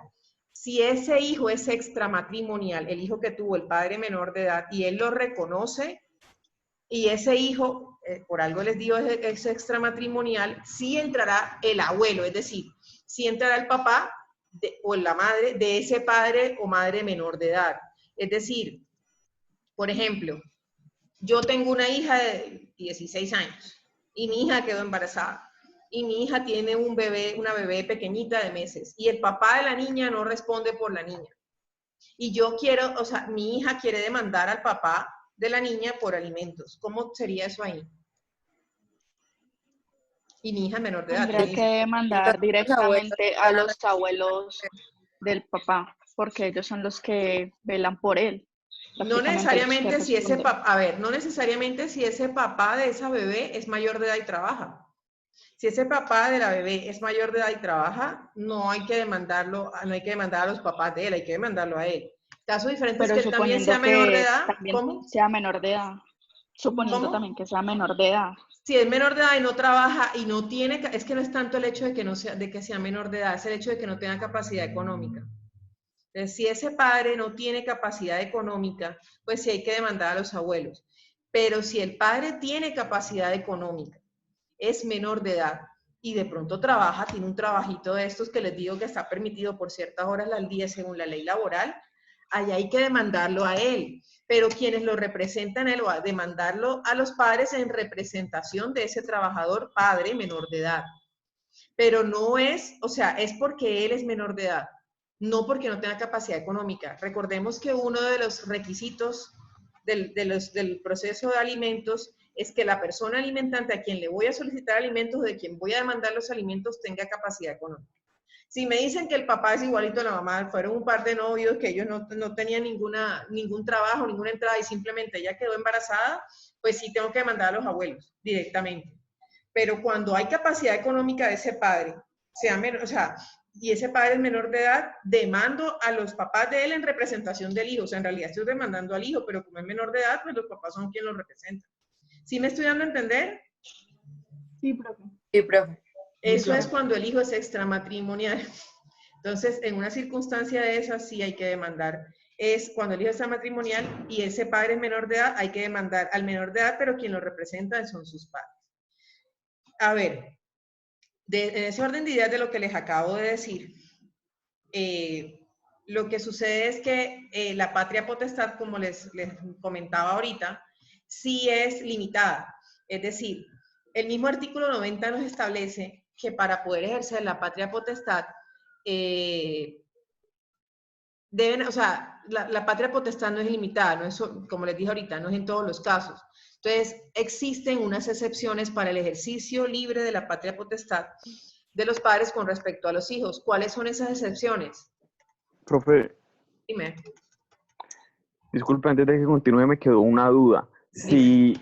si ese hijo es extramatrimonial, el hijo que tuvo el padre menor de edad, y él lo reconoce, y ese hijo, por algo les digo, es extramatrimonial, sí entrará el abuelo, es decir, sí entrará el papá o la madre de ese padre o madre menor de edad. Es decir, por ejemplo, yo tengo una hija de 16 años y mi hija quedó embarazada. Y mi hija tiene una bebé pequeñita de meses, y el papá de la niña no responde por la niña. Y yo quiero, o sea, mi hija quiere demandar al papá de la niña por alimentos. ¿Cómo sería eso ahí? Y mi hija es menor de edad. Tendría que demandar directamente a los abuelos del papá, porque ellos son los que velan por él. No necesariamente si ese papá, a ver, no necesariamente si ese papá de esa bebé es mayor de edad y trabaja. Si ese papá de la bebé es mayor de edad y trabaja, no hay que demandarlo, no hay que demandar a los papás de él, hay que demandarlo a él. Caso diferente es que él también sea menor de edad. ¿Cómo? Sea menor de edad. Suponiendo también que sea menor de edad. Si es menor de edad y no trabaja y no tiene, es que no es tanto el hecho de que no sea, de que sea menor de edad, es el hecho de que no tenga capacidad económica. Entonces, si ese padre no tiene capacidad económica, pues sí hay que demandar a los abuelos. Pero si el padre tiene capacidad económica, es menor de edad y de pronto trabaja, tiene un trabajito de estos que les digo que está permitido por ciertas horas al día según la ley laboral, allá hay que demandarlo a él. Pero quienes lo representan a él, o a demandarlo a los padres en representación de ese trabajador padre menor de edad. Pero no es, o sea, es porque él es menor de edad, no porque no tenga capacidad económica. Recordemos que uno de los requisitos del proceso de alimentos es que la persona alimentante a quien le voy a solicitar alimentos, de quien voy a demandar los alimentos, tenga capacidad económica. Si me dicen que el papá es igualito a la mamá, fueron un par de novios que ellos no tenían ningún trabajo, ninguna entrada y simplemente ella quedó embarazada, pues sí tengo que demandar a los abuelos directamente. Pero cuando hay capacidad económica de ese padre, sea menor, o sea, y ese padre es menor de edad, demando a los papás de él en representación del hijo. O sea, en realidad estoy demandando al hijo, pero como es menor de edad, pues los papás son quienes lo representan. ¿Sí me estoy dando a entender? Sí, profe. Sí, profe. Eso es cuando el hijo es extramatrimonial. Entonces, en una circunstancia de esas sí hay que demandar. Es cuando el hijo es extramatrimonial y ese padre es menor de edad, hay que demandar al menor de edad, pero quien lo representa son sus padres. A ver, en ese orden de ideas de lo que les acabo de decir, lo que sucede es que la patria potestad, como les comentaba ahorita, sí es limitada. Es decir, el mismo artículo 90 nos establece que para poder ejercer la patria potestad, o sea, la patria potestad no es ilimitada, no es, como les dije ahorita, no es en todos los casos. Entonces, existen unas excepciones para el ejercicio libre de la patria potestad de los padres con respecto a los hijos. ¿Cuáles son esas excepciones? Profe, Dime. disculpe, antes de que continúe me quedó una duda. Si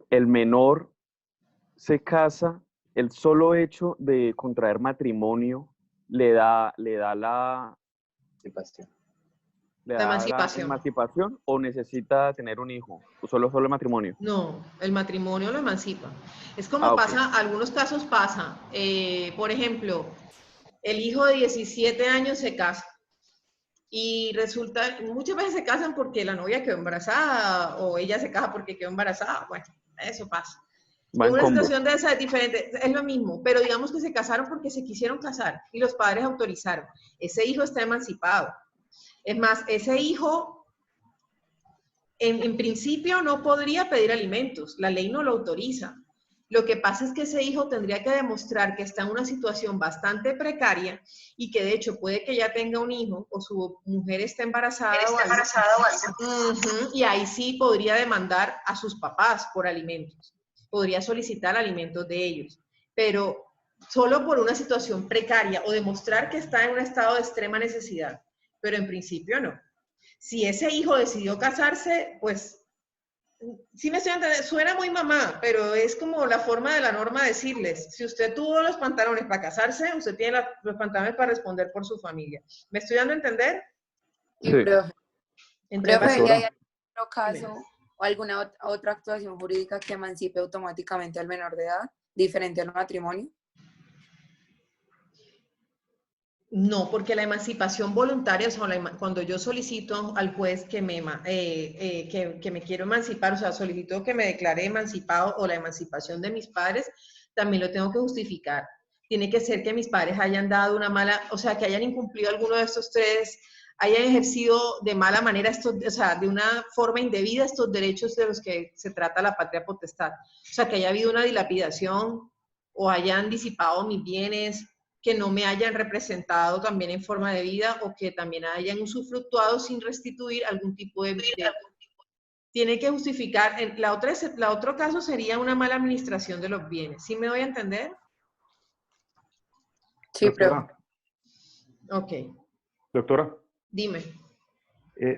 el menor se casa, el solo hecho de contraer matrimonio le da la emancipación. emancipación o necesita tener un hijo? ¿O solo el matrimonio? No, el matrimonio lo emancipa. Es como pasa, algunos casos pasa. Por ejemplo, el hijo de 17 años se casa y resulta, muchas veces se casan porque la novia quedó embarazada o ella se casa porque quedó embarazada. Bueno, eso pasa. Una situación de esa es diferente, es lo mismo, pero digamos que se casaron porque se quisieron casar y los padres autorizaron. Ese hijo está emancipado. Es más, ese hijo en principio no podría pedir alimentos, la ley no lo autoriza. Lo que pasa es que ese hijo tendría que demostrar que está en una situación bastante precaria y que de hecho puede que ya tenga un hijo o su mujer esté embarazada o algo. Y ahí sí podría demandar a sus papás por alimentos. Podría solicitar alimentos de ellos. Pero solo por una situación precaria o demostrar que está en un estado de extrema necesidad. Pero en principio no. Si ese hijo decidió casarse, pues sí me estoy entendiendo, suena muy mamá, pero es como la forma de la norma decirles, si usted tuvo los pantalones para casarse, usted tiene los pantalones para responder por su familia. ¿Me estoy dando a entender? Sí, profe. Entonces, ¿hay otro caso o alguna otra actuación jurídica que emancipe automáticamente al menor de edad, diferente al matrimonio? No, porque la emancipación voluntaria, o sea, cuando yo solicito al juez que me quiero emancipar, o sea, solicito que me declare emancipado o la emancipación de mis padres, también lo tengo que justificar. Tiene que ser que mis padres hayan dado una mala, o sea, que hayan incumplido alguno de estos tres, hayan ejercido de mala manera o sea, de una forma indebida estos derechos de los que se trata la patria potestad. O sea, que haya habido una dilapidación o hayan disipado mis bienes, que no me hayan representado también en forma de vida o que también hayan usufructuado sin restituir algún tipo de vida. Tiene que justificar, la otro caso sería una mala administración de los bienes. ¿Sí me doy a entender? Sí, pero... Ok. Doctora. Dime.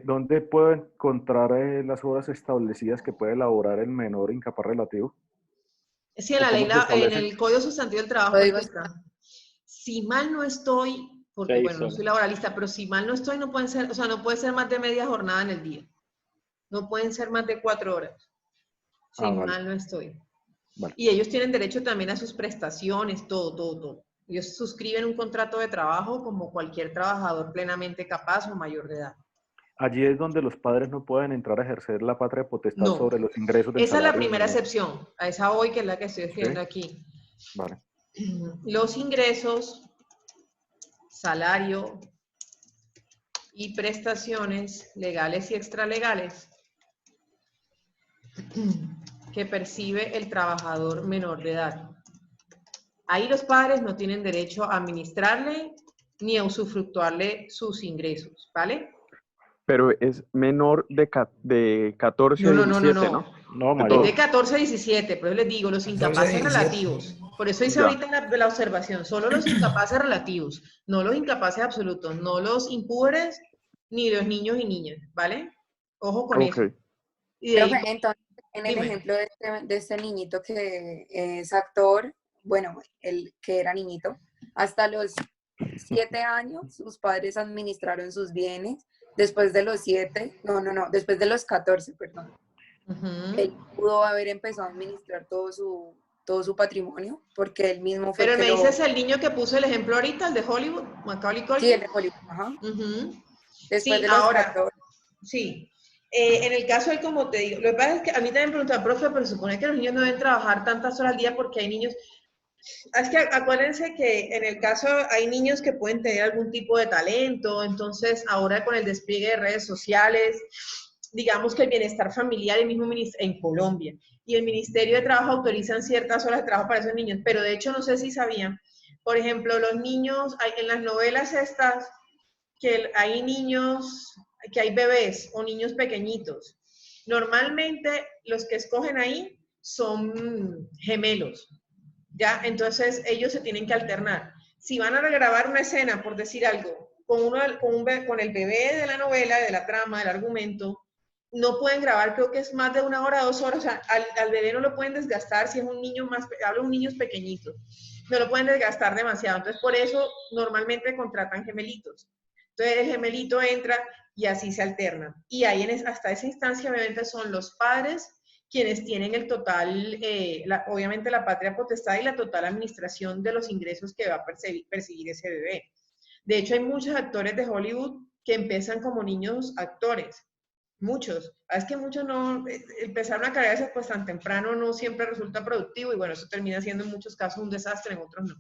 ¿Dónde puedo encontrar las horas establecidas que puede elaborar el menor incapaz relativo? Sí, en la ley, en el Código Sustantivo del Trabajo está. Si mal no estoy, porque bueno, no soy laboralista, pero si mal no estoy, no pueden ser, o sea, no puede ser más de media jornada en el día. No pueden ser más de 4 horas. Si mal no estoy. Vale. Y ellos tienen derecho también a sus prestaciones, todo. Ellos suscriben un contrato de trabajo como cualquier trabajador plenamente capaz o mayor de edad. Allí es donde los padres no pueden entrar a ejercer la patria potestad sobre los ingresos del salario. Esa es la primera ¿no? excepción. A esa hoy, que es la que estoy escribiendo aquí. Vale. Los ingresos, salario y prestaciones legales y extralegales que percibe el trabajador menor de edad. Ahí los padres no tienen derecho a administrarle ni a usufructuarle sus ingresos, ¿vale? Pero es menor de 14 a 17, ¿no? No, es de 14 a 17, pero les digo, los incapaces relativos. Por eso hice ahorita la observación, solo los incapaces relativos, no los incapaces absolutos, no los impúberes, ni los niños y niñas, ¿vale? Ojo con eso. Y de ahí, entonces, en el ejemplo de este niñito que es actor, bueno, el que era niñito, hasta los 7 años sus padres administraron sus bienes, después de los 7, después de los 14, perdón. Él pudo haber empezado a administrar todo su patrimonio, porque él mismo fue. Pero me dices el niño que puso el ejemplo ahorita, el de Hollywood, Macaulay Culkin. Sí, el de Hollywood, ajá. Después de los 14. Sí. En el caso de, como te digo, lo que pasa es que a mí también me preguntan, profe, pero se supone que los niños no deben trabajar tantas horas al día porque hay niños. Es que acuérdense que en el caso hay niños que pueden tener algún tipo de talento, entonces ahora con el despliegue de redes sociales, digamos que el bienestar familiar, el mismo en Colombia, y el Ministerio de Trabajo autorizan ciertas horas de trabajo para esos niños, pero de hecho no sé si sabían, por ejemplo, los niños, en las novelas estas, que hay niños, que hay bebés o niños pequeñitos, normalmente los que escogen ahí son gemelos, ¿ya? Entonces ellos se tienen que alternar. Si van a regrabar una escena, por decir algo, con el bebé de la novela, de la trama, del argumento, no pueden grabar, creo que es más de 1 hora, 2 horas, o sea, al bebé no lo pueden desgastar si es un niño hablo de un niños pequeñitos. no lo pueden desgastar demasiado. Entonces, por eso normalmente contratan gemelitos. Entonces, el gemelito entra y así se alternan. Y ahí hasta esa instancia, obviamente, son los padres quienes tienen el total, obviamente la patria potestad y la total administración de los ingresos que va a percibir ese bebé. De hecho, hay muchos actores de Hollywood que empiezan como niños actores. Muchos. Es que muchos no, empezar una carrera pues tan temprano no siempre resulta productivo y bueno, eso termina siendo en muchos casos un desastre, en otros no.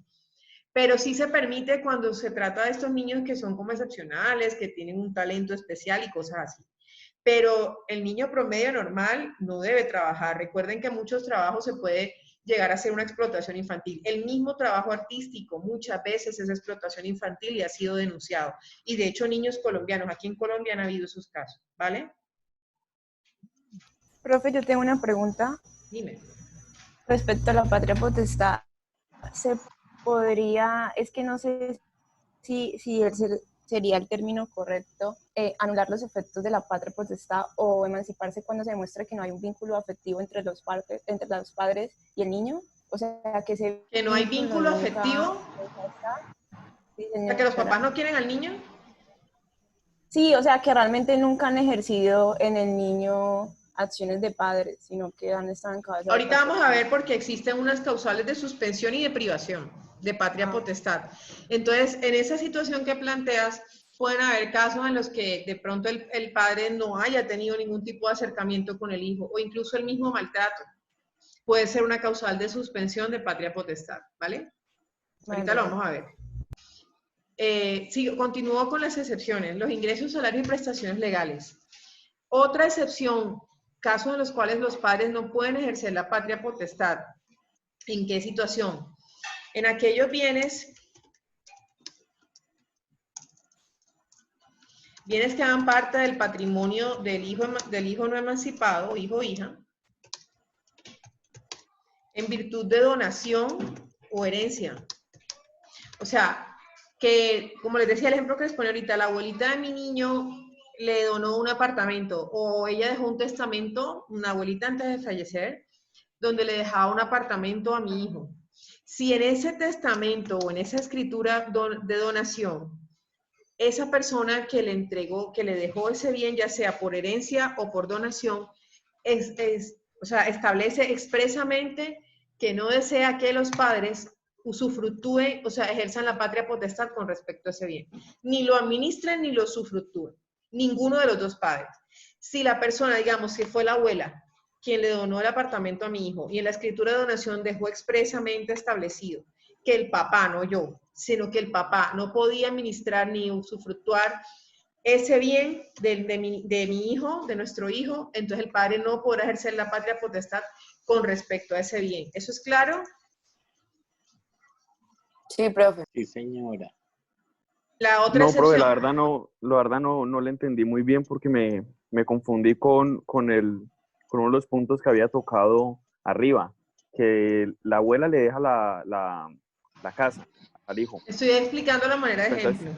Pero sí se permite cuando se trata de estos niños que son como excepcionales, que tienen un talento especial y cosas así. Pero el niño promedio normal no debe trabajar. Recuerden que muchos trabajos se puede llegar a ser una explotación infantil. El mismo trabajo artístico muchas veces es explotación infantil y ha sido denunciado. Y de hecho niños colombianos, aquí en Colombia han habido esos casos, ¿vale? Profe, yo tengo una pregunta. Dime. Respecto a la patria potestad, ¿se podría, es que no sé si sería el término correcto, anular los efectos de la patria potestad o emanciparse cuando se demuestra que no hay un vínculo afectivo entre los padres y el niño? O sea, que no hay vínculo afectivo. Sí, o sea, que los papás no quieren al niño. Sí, o sea, que realmente nunca han ejercido en el niño acciones de padres, sino que han estado en cabeza. Ahorita vamos a ver porque existen unas causales de suspensión y de privación de patria potestad. Entonces, en esa situación que planteas, pueden haber casos en los que de pronto el padre no haya tenido ningún tipo de acercamiento con el hijo o incluso el mismo maltrato. Puede ser una causal de suspensión de patria potestad, ¿vale? Ahorita lo vamos a ver. Continúo con las excepciones. Los ingresos, salarios y prestaciones legales. Otra excepción, casos en los cuales los padres no pueden ejercer la patria potestad. ¿En qué situación? En aquellos bienes que hagan parte del patrimonio del hijo no emancipado, hijo o hija, en virtud de donación o herencia. O sea, que, como les decía el ejemplo que les pone ahorita, la abuelita de mi niño le donó un apartamento o ella dejó un testamento, una abuelita antes de fallecer, donde le dejaba un apartamento a mi hijo. Si en ese testamento o en esa escritura de donación, esa persona que le entregó, que le dejó ese bien, ya sea por herencia o por donación, o sea, establece expresamente que no desea que los padres usufructúen, o sea, ejerzan la patria potestad con respecto a ese bien. Ni lo administren ni lo usufructúen. Ninguno de los dos padres. Si la persona, digamos, que fue la abuela quien le donó el apartamento a mi hijo y en la escritura de donación dejó expresamente establecido que el papá, no yo, sino que el papá no podía administrar ni usufructuar ese bien de mi hijo, de nuestro hijo, entonces el padre no podrá ejercer la patria potestad con respecto a ese bien. ¿Eso es claro? Sí, profe. Sí, señora. La otra No, excepción. profe, la verdad no le entendí muy bien porque me confundí con uno de los puntos que había tocado arriba, que la abuela le deja la casa al hijo. Estoy explicando la manera de ejemplo.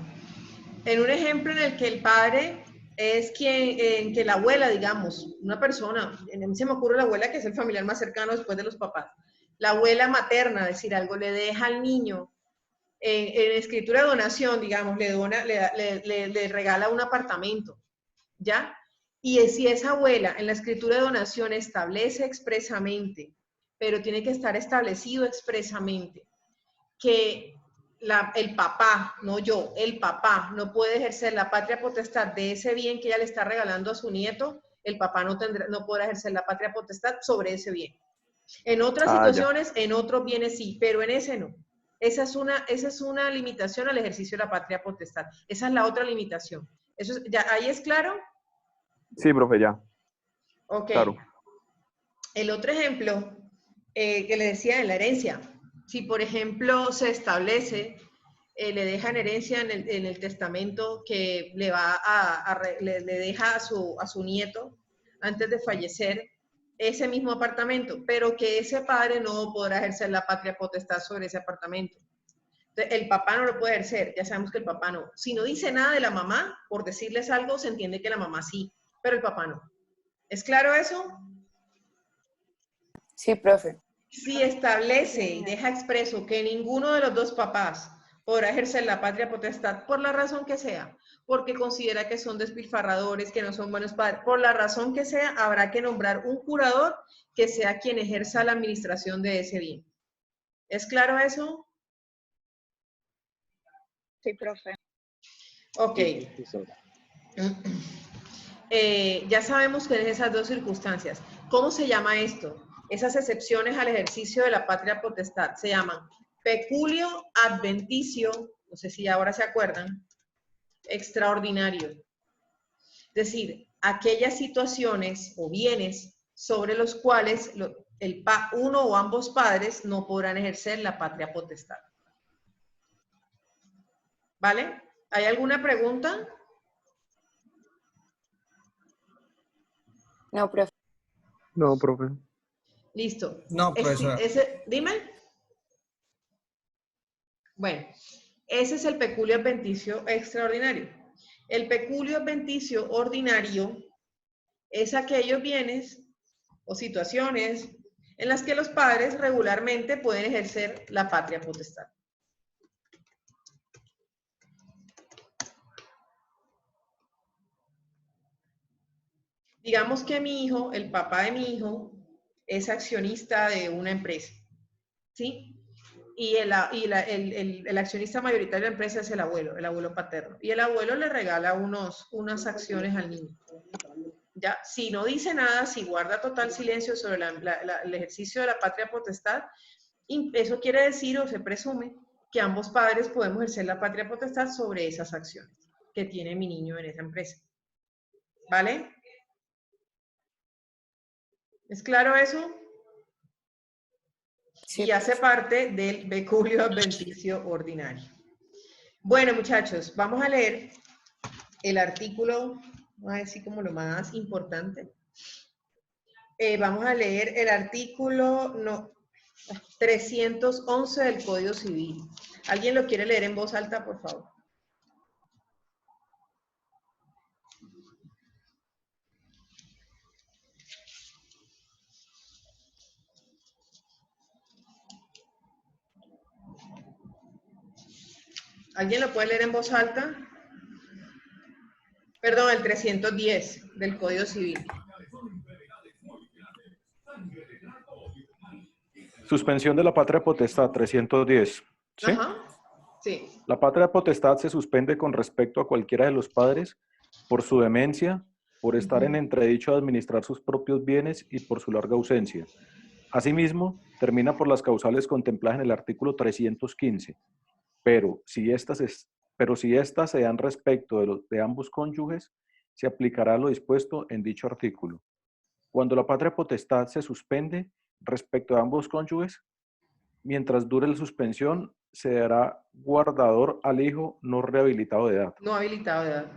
En un ejemplo en el que el padre es que la abuela, digamos, una persona, a mí se me ocurre la abuela que es el familiar más cercano después de los papás, la abuela materna, decir algo, le deja al niño en escritura de donación, digamos, le regala un apartamento, ¿ya? Y si esa abuela en la escritura de donación establece expresamente, pero tiene que estar establecido expresamente, que el papá, no yo, el papá no puede ejercer la patria potestad de ese bien que ella le está regalando a su nieto, el papá no podrá ejercer la patria potestad sobre ese bien. En otras situaciones, en otros bienes sí, pero en ese no. Esa es una limitación al ejercicio de la patria potestad. Esa es la otra limitación. ¿Ahí es claro? Sí, profe, ya. Ok. Claro. El otro ejemplo que le decía de la herencia. Si, por ejemplo, se establece, le deja en herencia en el testamento que le deja a su nieto antes de fallecer ese mismo apartamento, pero que ese padre no podrá ejercer la patria potestad sobre ese apartamento. Entonces, el papá no lo puede ejercer, ya sabemos que el papá no. Si no dice nada de la mamá, por decirles algo, se entiende que la mamá sí, pero el papá no. ¿Es claro eso? Sí, profe. Si establece y deja expreso que ninguno de los dos papás podrá ejercer la patria potestad por la razón que sea, porque considera que son despilfarradores, que no son buenos padres, por la razón que sea, habrá que nombrar un curador que sea quien ejerza la administración de ese bien. ¿Es claro eso? Sí, profe. Ok. Ya sabemos que en esas dos circunstancias. ¿Cómo se llama esto? Esas excepciones al ejercicio de la patria potestad se llaman peculio adventicio, no sé si ahora se acuerdan, extraordinario. Es decir, aquellas situaciones o bienes sobre los cuales uno o ambos padres no podrán ejercer la patria potestad. ¿Vale? ¿Hay alguna pregunta? No, profe. No, profe. Listo. No, profesora. Dime. Bueno, ese es el peculio adventicio extraordinario. El peculio adventicio ordinario es aquellos bienes o situaciones en las que los padres regularmente pueden ejercer la patria potestad. Digamos que mi hijo, el papá de mi hijo, es accionista de una empresa, ¿sí? Y el accionista mayoritario de la empresa es el abuelo paterno. Y el abuelo le regala unas acciones al niño. ¿Ya? Si no dice nada, si guarda total silencio sobre el ejercicio de la patria potestad, eso quiere decir o se presume que ambos padres podemos ejercer la patria potestad sobre esas acciones que tiene mi niño en esa empresa. ¿Vale? ¿Es claro eso? Sí, y hace parte del peculio adventicio ordinario. Bueno, muchachos, vamos a leer el artículo, vamos a decir como lo más importante. Vamos a leer el artículo 311 del Código Civil. ¿Alguien lo quiere leer en voz alta, por favor? ¿Alguien lo puede leer en voz alta? Perdón, el 310 del Código Civil. Suspensión de la patria potestad, 310. ¿Sí? Ajá. Sí. La patria potestad se suspende con respecto a cualquiera de los padres por su demencia, por estar en entredicho de administrar sus propios bienes y por su larga ausencia. Asimismo, termina por las causales contempladas en el artículo 315. Pero si estas se dan respecto de ambos cónyuges, se aplicará lo dispuesto en dicho artículo. Cuando la patria potestad se suspende respecto de ambos cónyuges, mientras dure la suspensión, se dará guardador al hijo no rehabilitado de edad. No habilitado de edad.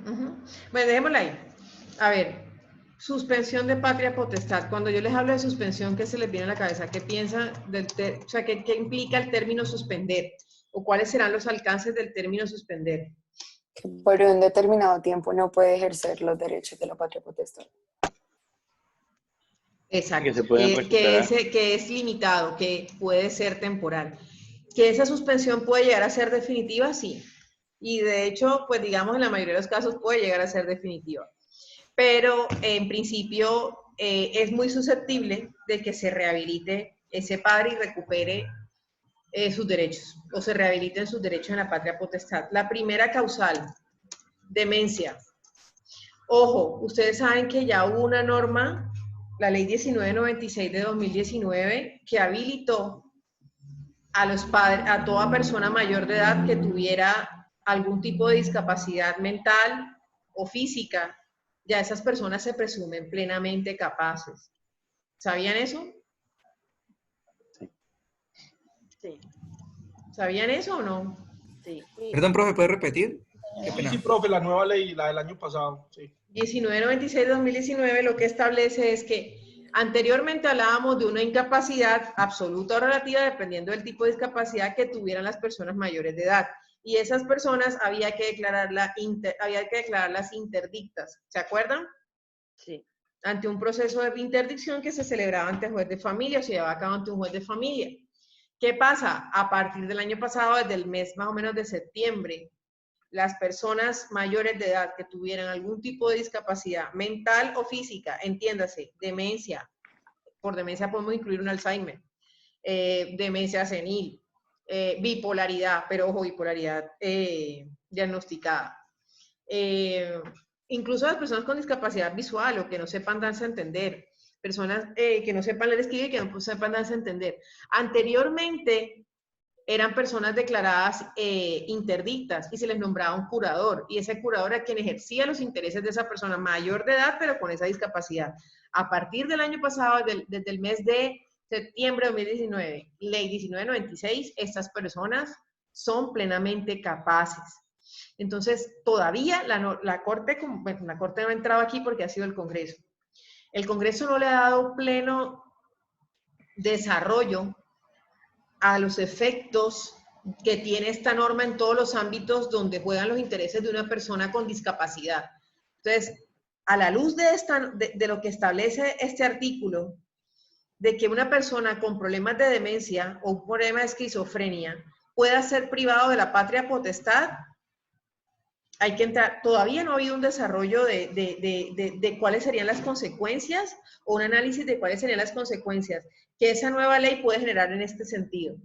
Bueno, dejémosla ahí. A ver, suspensión de patria potestad. Cuando yo les hablo de suspensión, ¿qué se les viene a la cabeza? ¿Qué piensan? O sea, ¿qué implica el término suspender? ¿O cuáles serán los alcances del término suspender? Que por un determinado tiempo no puede ejercer los derechos de la patria potestad. Exacto. Que se pueden recuperar. Que es limitado, que puede ser temporal. ¿Que esa suspensión puede llegar a ser definitiva? Sí. Y de hecho, pues digamos, en la mayoría de los casos puede llegar a ser definitiva. Pero en principio es muy susceptible de que se rehabilite ese padre y recupere sus derechos, o se rehabiliten sus derechos en la patria potestad. La primera causal, demencia. Ojo, ustedes saben que ya hubo una norma, la ley 1996 de 2019, que habilitó a los padres, a toda persona mayor de edad que tuviera algún tipo de discapacidad mental o física, ya esas personas se presumen plenamente capaces. ¿Sabían eso? Sí. ¿Sabían eso o no? Sí. Perdón, profe, ¿puede repetir? Sí, profe, la nueva ley, la del año pasado. Sí. 1996 de 2019 lo que establece es que anteriormente hablábamos de una incapacidad absoluta o relativa dependiendo del tipo de discapacidad que tuvieran las personas mayores de edad. Y esas personas había que declararlas interdictas. ¿Se acuerdan? Sí. ante un proceso de interdicción que se celebraba ante el juez de familia o se llevaba a cabo ante un juez de familia. ¿Qué pasa? A partir del año pasado, desde el mes más o menos de septiembre, las personas mayores de edad que tuvieran algún tipo de discapacidad mental o física, entiéndase, demencia, por demencia podemos incluir un Alzheimer, demencia senil, bipolaridad, pero ojo, bipolaridad diagnosticada. Incluso las personas con discapacidad visual o que no sepan darse a entender, personas que no sepan leer, escribir y que no sepan darse a entender. Anteriormente eran personas declaradas interdictas y se les nombraba un curador, y ese curador era quien ejercía los intereses de esa persona mayor de edad, pero con esa discapacidad. A partir del año pasado, desde el mes de septiembre de 2019, ley 1996, estas personas son plenamente capaces. Entonces, todavía la Corte no ha entrado aquí porque ha sido el Congreso. El Congreso no le ha dado pleno desarrollo a los efectos que tiene esta norma en todos los ámbitos donde juegan los intereses de una persona con discapacidad. Entonces, a la luz de lo que establece este artículo, de que una persona con problemas de demencia o un problema de esquizofrenia pueda ser privado de la patria potestad, hay que entrar. Todavía no ha habido un desarrollo de cuáles serían las consecuencias o un análisis de cuáles serían las consecuencias que esa nueva ley puede generar en este sentido.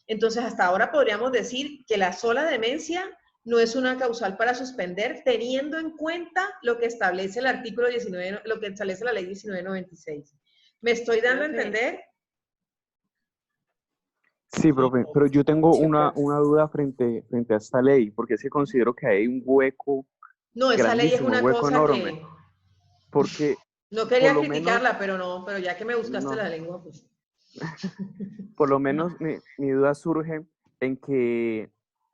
Entonces, hasta ahora podríamos decir que la sola demencia no es una causal para suspender, teniendo en cuenta lo que establece el artículo 19, lo que establece la ley 1996. ¿Me estoy dando a entender? Sí, profe, pero yo tengo una duda frente a esta ley, porque es que considero que hay un hueco No, esa ley es grandísimo, una un hueco cosa enorme, que porque no quería por lo criticarla, menos, pero ya que me buscaste no, la lengua, pues. por lo menos mi duda surge en que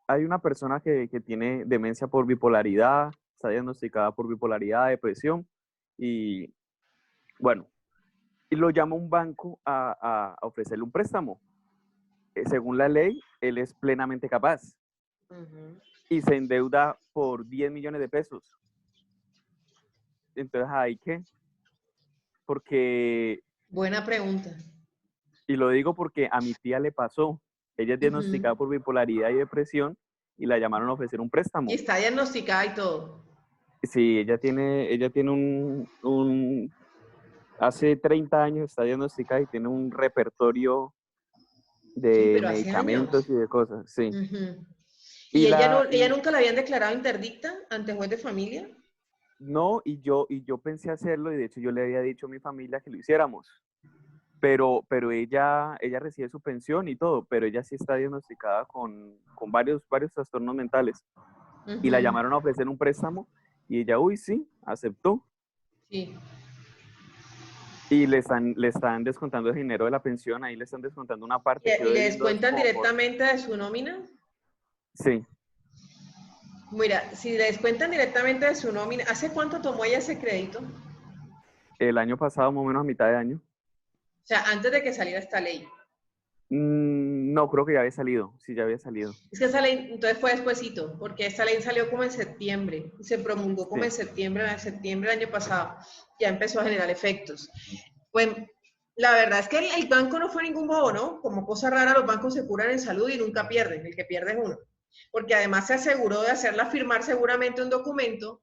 hay una persona que tiene demencia por bipolaridad, está diagnosticada por bipolaridad, depresión, y bueno, y lo llama un banco a ofrecerle un préstamo. Según la ley, él es plenamente capaz y se endeuda por 10 millones de pesos. Entonces, ¿ahí qué? Porque, Buena pregunta. y lo digo porque a mi tía le pasó. Ella es diagnosticada por bipolaridad y depresión y la llamaron a ofrecer un préstamo. Y está diagnosticada y todo. Sí, ella tiene hace 30 años está diagnosticada y tiene un repertorio de Sí, pero hace medicamentos años. y de cosas, sí. ¿Y ella nunca la habían declarado interdicta ante juez de familia? No, y yo pensé hacerlo, y de hecho yo le había dicho a mi familia que lo hiciéramos. Pero ella recibe su pensión y todo, pero ella sí está diagnosticada con varios trastornos mentales. Y la llamaron a ofrecer un préstamo y ella, uy, sí, aceptó. Sí. Y le están descontando el dinero de la pensión, ahí le están descontando una parte. ¿Y le descuentan directamente de su nómina? Sí. Mira, si le descuentan directamente de su nómina, ¿hace cuánto tomó ella ese crédito? El año pasado, más o menos a mitad de año. O sea, antes de que saliera esta ley. No, creo que ya había salido. Sí, ya había salido. Es que esa ley, entonces fue despuesito, porque esta ley salió como en septiembre, se promulgó como en septiembre del año pasado, ya empezó a generar efectos. Pues la verdad es que el banco no fue ningún bobo, ¿no? Como cosa rara, los bancos se curan en salud y nunca pierden, el que pierde es uno. Porque además se aseguró de hacerla firmar seguramente un documento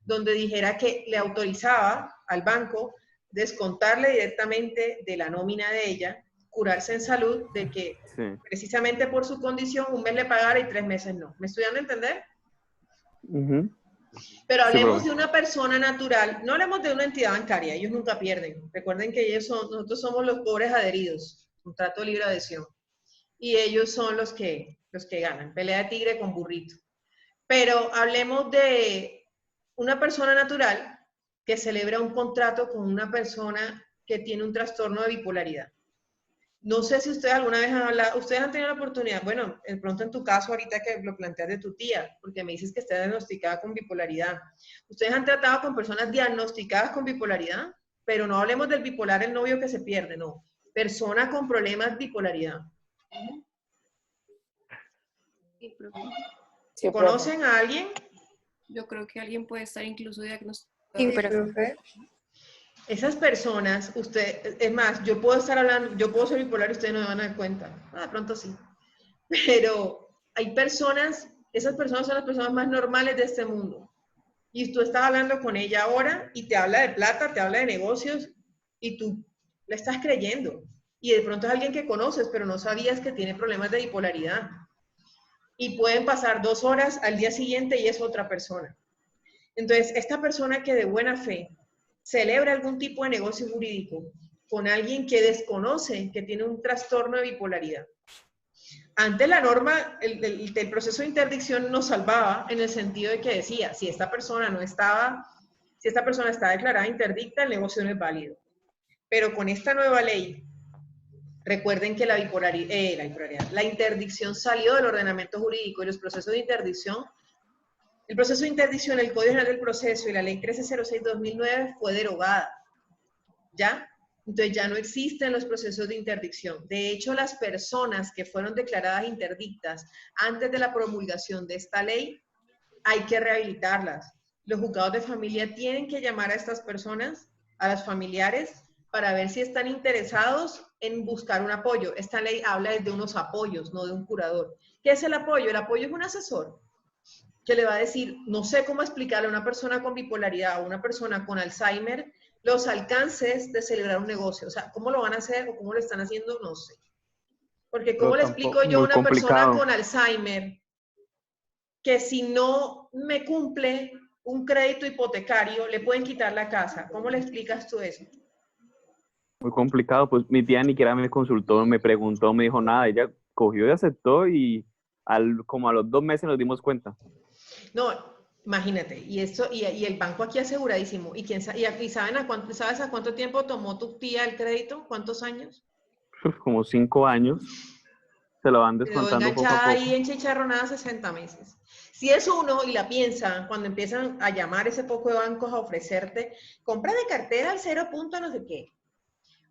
donde dijera que le autorizaba al banco descontarle directamente de la nómina de ella, curarse en salud, de que precisamente por su condición un mes le pagara y 3 meses no. ¿Me estoy dando a entender? Pero hablemos de una persona natural, no hablemos de una entidad bancaria, ellos nunca pierden. Recuerden que nosotros somos los pobres adheridos, contrato de libre adhesión, y ellos son los que ganan, pelea de tigre con burrito. Pero hablemos de una persona natural que celebra un contrato con una persona que tiene un trastorno de bipolaridad. No sé si ustedes alguna vez han hablado, ustedes han tenido la oportunidad, bueno, de pronto en tu caso ahorita que lo planteas de tu tía, porque me dices que está diagnosticada con bipolaridad. ¿Ustedes han tratado con personas diagnosticadas con bipolaridad? Pero no hablemos del bipolar, el novio que se pierde, no. Persona con problemas de bipolaridad. ¿Conocen a alguien? Yo creo que alguien puede estar incluso diagnosticado. Sí, pero Esas personas, es más, yo puedo estar hablando, yo puedo ser bipolar y ustedes no me van a dar cuenta. De pronto sí. Pero hay personas, esas personas son las personas más normales de este mundo. Y tú estás hablando con ella ahora y te habla de plata, te habla de negocios y tú le estás creyendo. Y de pronto es alguien que conoces, pero no sabías que tiene problemas de bipolaridad. Y pueden pasar 2 horas al día siguiente y es otra persona. Entonces, esta persona que de buena fe celebra algún tipo de negocio jurídico con alguien que desconoce que tiene un trastorno de bipolaridad. Antes la norma, el proceso de interdicción nos salvaba en el sentido de que decía, si esta persona está declarada interdicta, el negocio no es válido. Pero con esta nueva ley, recuerden que la interdicción salió del ordenamiento jurídico y los procesos de interdicción, el proceso de interdicción, el Código General del Proceso y la Ley 1306/2009 fue derogada, ¿ya? Entonces ya no existen los procesos de interdicción. De hecho, las personas que fueron declaradas interdictas antes de la promulgación de esta ley, hay que rehabilitarlas. Los juzgados de familia tienen que llamar a estas personas, a las familiares, para ver si están interesados en buscar un apoyo. Esta ley habla de unos apoyos, no de un curador. ¿Qué es el apoyo? El apoyo es un asesor que le va a decir, no sé cómo explicarle a una persona con bipolaridad o una persona con Alzheimer los alcances de celebrar un negocio. O sea, ¿cómo lo van a hacer o cómo lo están haciendo? No sé. Porque ¿cómo le explico yo a una persona con Alzheimer que si no me cumple un crédito hipotecario, le pueden quitar la casa? ¿Cómo le explicas tú eso? Muy complicado, pues mi tía ni siquiera me consultó, me preguntó, me dijo nada, ella cogió y aceptó y como a los 2 meses nos dimos cuenta. No, imagínate, y el banco aquí aseguradísimo. ¿Y sabes a cuánto tiempo tomó tu tía el crédito? ¿Cuántos años? Como 5 años. Se lo van Quedó descontando poco a enganchada poco. ahí en chicharronada 60 meses. Si es uno y la piensa, cuando empiezan a llamar ese poco de bancos a ofrecerte, compra de cartera al 0 punto no sé qué.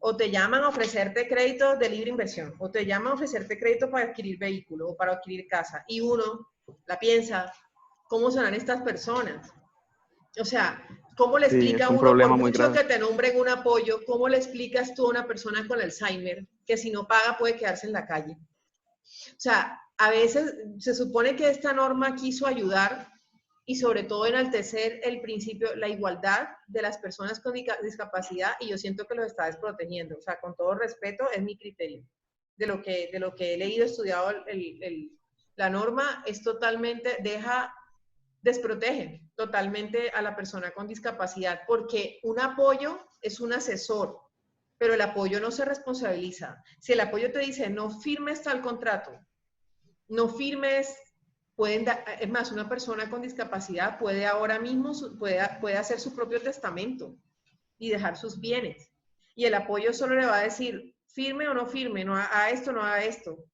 O te llaman a ofrecerte créditos de libre inversión. O te llaman a ofrecerte crédito para adquirir vehículo o para adquirir casa. Y uno la piensa, ¿cómo serán estas personas? O sea, ¿cómo le explica es un uno, problema por muy mucho grave. que te nombren un apoyo, cómo le explicas tú a una persona con Alzheimer que si no paga puede quedarse en la calle? O sea, a veces se supone que esta norma quiso ayudar y sobre todo enaltecer el principio, la igualdad de las personas con discapacidad, y yo siento que los está desprotegiendo. O sea, con todo respeto, es mi criterio. De lo que he leído, estudiado la norma, es totalmente, desprotege totalmente a la persona con discapacidad, porque un apoyo es un asesor, pero el apoyo no se responsabiliza. Si el apoyo te dice, no firmes tal contrato, no firmes, es más, una persona con discapacidad puede ahora mismo, puede hacer su propio testamento y dejar sus bienes. Y el apoyo solo le va a decir, firme o no firme, no haga esto, no haga esto.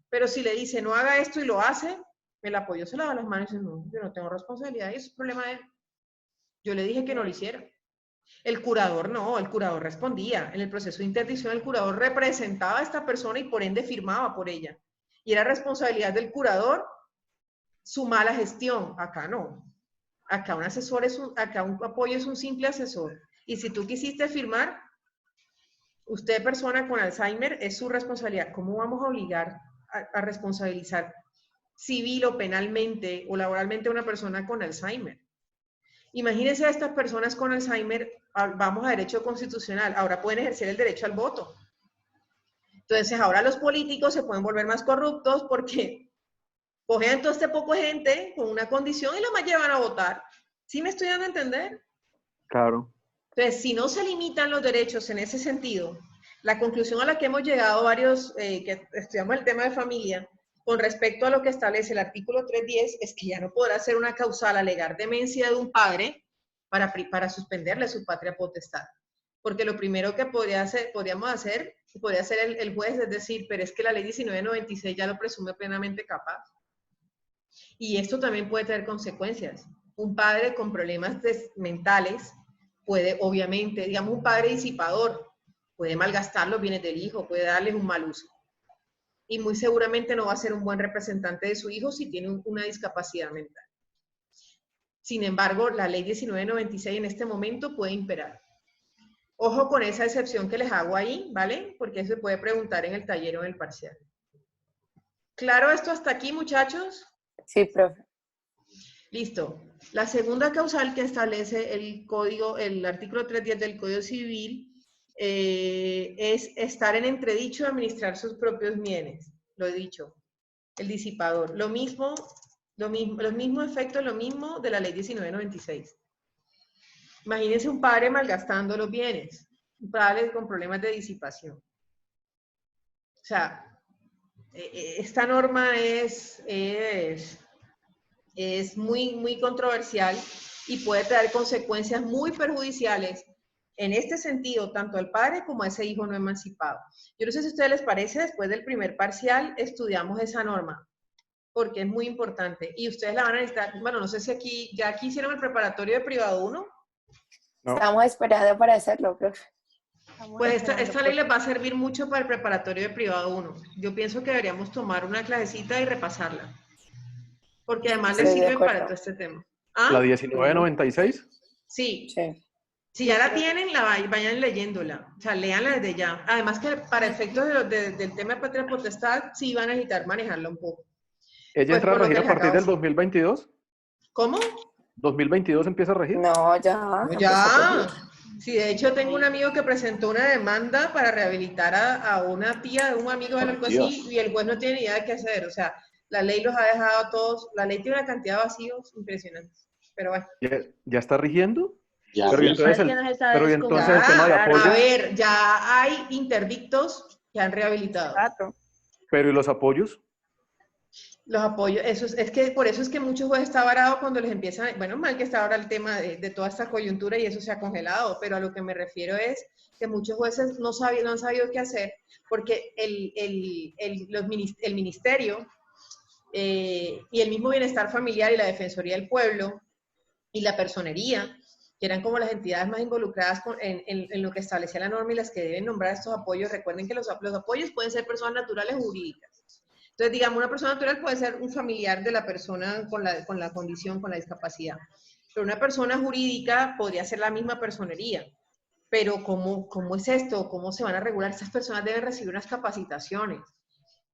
Pero si le dice, no haga esto y lo hace, el apoyo se lava las manos y dice, no, yo no tengo responsabilidad y eso es problema de él. Yo le dije que no lo hiciera. El curador no, el curador respondía. En el proceso de interdicción, el curador representaba a esta persona y por ende firmaba por ella. Y era responsabilidad del curador su mala gestión. Acá no. Acá un asesor acá un apoyo es un simple asesor. Y si tú quisiste firmar, usted, persona con Alzheimer, es su responsabilidad. ¿Cómo vamos a obligar a responsabilizar civil o penalmente o laboralmente a una persona con Alzheimer? Imagínense a estas personas con Alzheimer, vamos a derecho constitucional, ahora pueden ejercer el derecho al voto. Entonces ahora los políticos se pueden volver más corruptos porque cogen a todo este poco de gente con una condición y la más llevan a votar. ¿Sí me estoy dando a entender? Claro. Entonces, si no se limitan los derechos en ese sentido, la conclusión a la que hemos llegado varios que estudiamos el tema de familia, con respecto a lo que establece el artículo 310, es que ya no podrá ser una causal alegar demencia de un padre para suspenderle su patria potestad. Porque lo primero que podría ser el juez, es decir, pero es que la ley 1996 ya lo presume plenamente capaz. Y esto también puede tener consecuencias. Un padre con problemas mentales puede, obviamente, digamos, un padre disipador, puede malgastar los bienes del hijo, puede darles un mal uso. Y muy seguramente no va a ser un buen representante de su hijo si tiene una discapacidad mental. Sin embargo, la ley 1996 en este momento puede imperar. Ojo con esa excepción que les hago ahí, ¿vale? Porque eso se puede preguntar en el taller o en el parcial. ¿Claro esto hasta aquí, muchachos? Sí, profe. Listo. La segunda causal que establece el código, el artículo 310 del Código Civil, es estar en entredicho de administrar sus propios bienes. Lo he dicho. El disipador. Los mismos efectos, lo mismo de la ley 1996. Imagínense un padre malgastando los bienes, un padre con problemas de disipación. O sea, esta norma es muy, muy controversial y puede traer consecuencias muy perjudiciales en este sentido, tanto al padre como a ese hijo no emancipado. Yo no sé si a ustedes les parece, después del primer parcial estudiamos esa norma, porque es muy importante y ustedes la van a necesitar. Bueno, no sé si ya aquí hicieron el preparatorio de privado 1. No. Estamos esperando para hacerlo, profe. Pues esta ley les va a servir mucho para el preparatorio de privado 1. Yo pienso que deberíamos tomar una clasecita y repasarla. Porque además les sirve para todo este tema. ¿Ah? ¿La 1996? Sí. Si ya la tienen, vayan leyéndola. O sea, léanla desde ya. Además que para efectos del tema de patria potestad, sí van a necesitar manejarla un poco. ¿Ella entra a regir a partir del 2022? ¿Cómo? ¿2022 empieza a regir? No, ya. Ya. Sí, de hecho tengo un amigo que presentó una demanda para rehabilitar a una tía de un amigo de algo así y el juez no tiene ni idea de qué hacer. O sea, la ley los ha dejado a todos, la ley tiene una cantidad de vacíos impresionantes. Pero bueno. ¿Ya está rigiendo? Ya, pero entonces el tema de apoyo. A ver, ya hay interdictos que han rehabilitado. Pero ¿y los apoyos? Los apoyos, es que por eso es que muchos jueces están varados cuando les empiezan, bueno, mal que está ahora el tema de toda esta coyuntura y eso se ha congelado, pero a lo que me refiero es que muchos jueces no han sabido qué hacer porque el ministerio y el mismo bienestar familiar y la Defensoría del Pueblo y la personería, que eran como las entidades más involucradas en lo que establecía la norma y las que deben nombrar estos apoyos. Recuerden que los apoyos pueden ser personas naturales o jurídicas. Entonces, digamos, una persona natural puede ser un familiar de la persona con la condición, con la discapacidad. Pero una persona jurídica podría ser la misma personería. Pero ¿cómo es esto? ¿Cómo se van a regular? Estas personas deben recibir unas capacitaciones.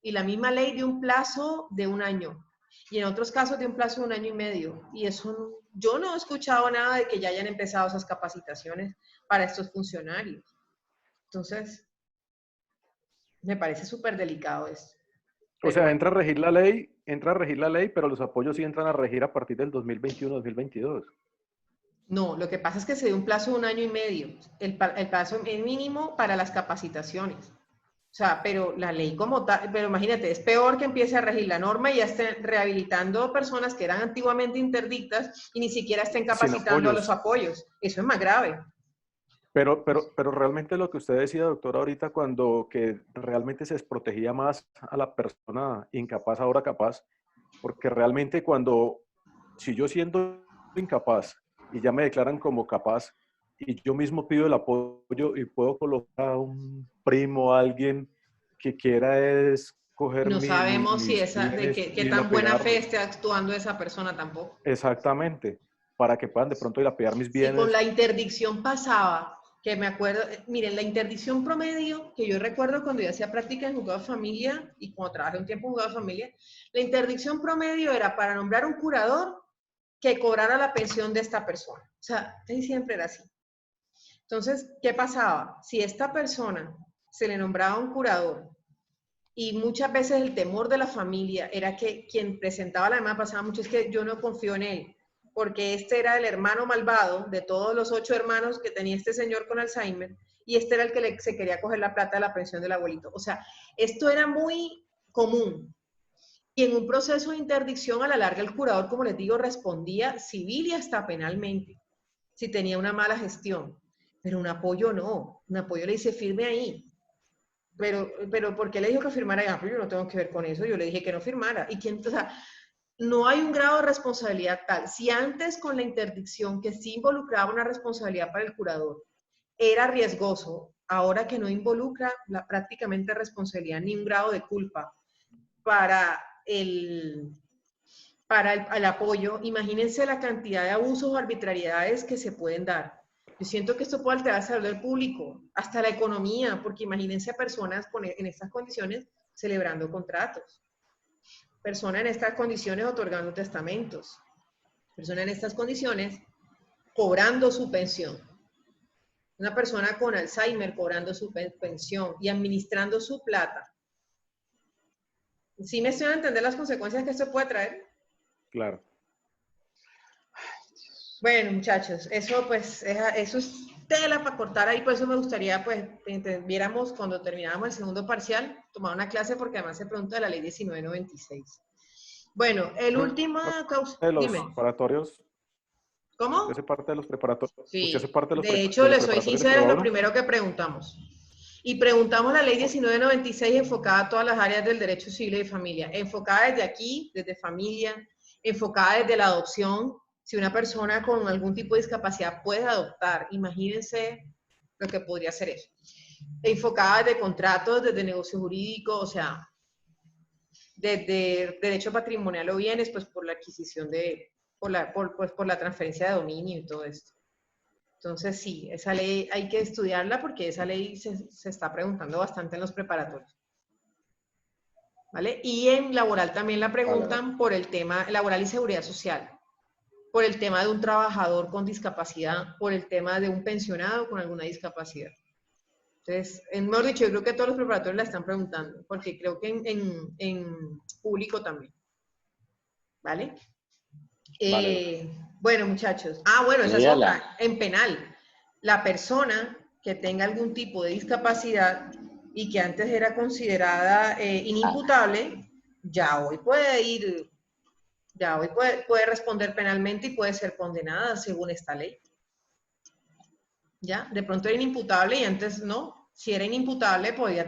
Y la misma ley de un plazo de 1 año. Y en otros casos de un plazo de 1 año y medio. Y eso, yo no he escuchado nada de que ya hayan empezado esas capacitaciones para estos funcionarios. Entonces, me parece súper delicado esto. O sea, entra a regir la ley, pero los apoyos sí entran a regir a partir del 2021-2022. No, lo que pasa es que se dio un plazo de 1 año y medio. El plazo mínimo para las capacitaciones. O sea, pero la ley como tal, pero imagínate, es peor que empiece a regir la norma y ya estén rehabilitando personas que eran antiguamente interdictas y ni siquiera estén capacitando a los apoyos. Eso es más grave. Pero realmente lo que usted decía, doctora, ahorita, cuando que realmente se desprotegía más a la persona incapaz, ahora capaz, porque realmente si yo siendo incapaz y ya me declaran como capaz y yo mismo pido el apoyo y puedo colocar a un primo, a alguien que quiera escoger no sabemos si de qué tan buena fe esté actuando esa persona tampoco. Exactamente, para que puedan de pronto dilapidar mis bienes. Sí, con la interdicción pasaba, que me acuerdo, miren, la interdicción promedio, que yo recuerdo cuando yo hacía práctica en juzgado de familia y cuando trabajé un tiempo en juzgado de familia, la interdicción promedio era para nombrar un curador que cobrara la pensión de esta persona. O sea, siempre era así. Entonces, ¿qué pasaba? Si esta persona se le nombraba un curador y muchas veces el temor de la familia era que quien presentaba la demanda pasaba mucho, es que yo no confío en él, porque este era el hermano malvado de todos los 8 hermanos que tenía este señor con Alzheimer, y este era el que se quería coger la plata de la pensión del abuelito. O sea, esto era muy común. Y en un proceso de interdicción, a la larga, el curador, como les digo, respondía civil y hasta penalmente, si tenía una mala gestión. Pero un apoyo no. Un apoyo le dice, firme ahí. Pero ¿por qué le dijo que firmara? Ah, pero yo no tengo que ver con eso. Yo le dije que no firmara. O sea, no hay un grado de responsabilidad tal. Si antes con la interdicción, que sí involucraba una responsabilidad para el curador, era riesgoso, ahora que no involucra prácticamente responsabilidad ni un grado de culpa para el apoyo, imagínense la cantidad de abusos o arbitrariedades que se pueden dar. Yo siento que esto puede alterar la salud del público, hasta la economía, porque imagínense a personas en estas condiciones celebrando contratos, personas en estas condiciones otorgando testamentos, personas en estas condiciones cobrando su pensión, una persona con Alzheimer cobrando su pensión y administrando su plata. ¿Sí me estoy a entender las consecuencias que esto puede traer? Claro. Bueno, muchachos, eso pues, eso es tela para cortar ahí, por eso me gustaría pues que viéramos cuando termináramos el segundo parcial, tomar una clase porque además se pregunta de la ley 1996. Bueno, el último causa... De los Dime. preparatorios. ¿Cómo? ¿Usted hace parte de los preparatorios? Sí, ¿Usted hace parte de los de hecho, les soy sincera, es lo preparatorios? primero que preguntamos. Y preguntamos la ley 1996 enfocada a todas las áreas del derecho civil y de familia, enfocada desde aquí, desde familia, enfocada desde la adopción. Si una persona con algún tipo de discapacidad puede adoptar, imagínense lo que podría ser eso. Enfocada desde contratos, desde negocio jurídico, o sea, desde derecho patrimonial o bienes, pues por la adquisición de, por la transferencia de dominio y todo esto. Entonces sí, esa ley hay que estudiarla porque esa ley se está preguntando bastante en los preparatorios. ¿Vale? Y en laboral también la preguntan por el tema laboral y seguridad social, por el tema de un trabajador con discapacidad, por el tema de un pensionado con alguna discapacidad. Entonces, mejor dicho, yo creo que todos los preparatorios la están preguntando, porque creo que en público también. ¿Vale? Vale. Bueno, muchachos. Ah, bueno, esa es Dígala. otra. En penal, la persona que tenga algún tipo de discapacidad y que antes era considerada inimputable, ya hoy puede ir, ya hoy puede responder penalmente y puede ser condenada según esta ley. ¿Ya? De pronto era inimputable y antes no. Si era inimputable podía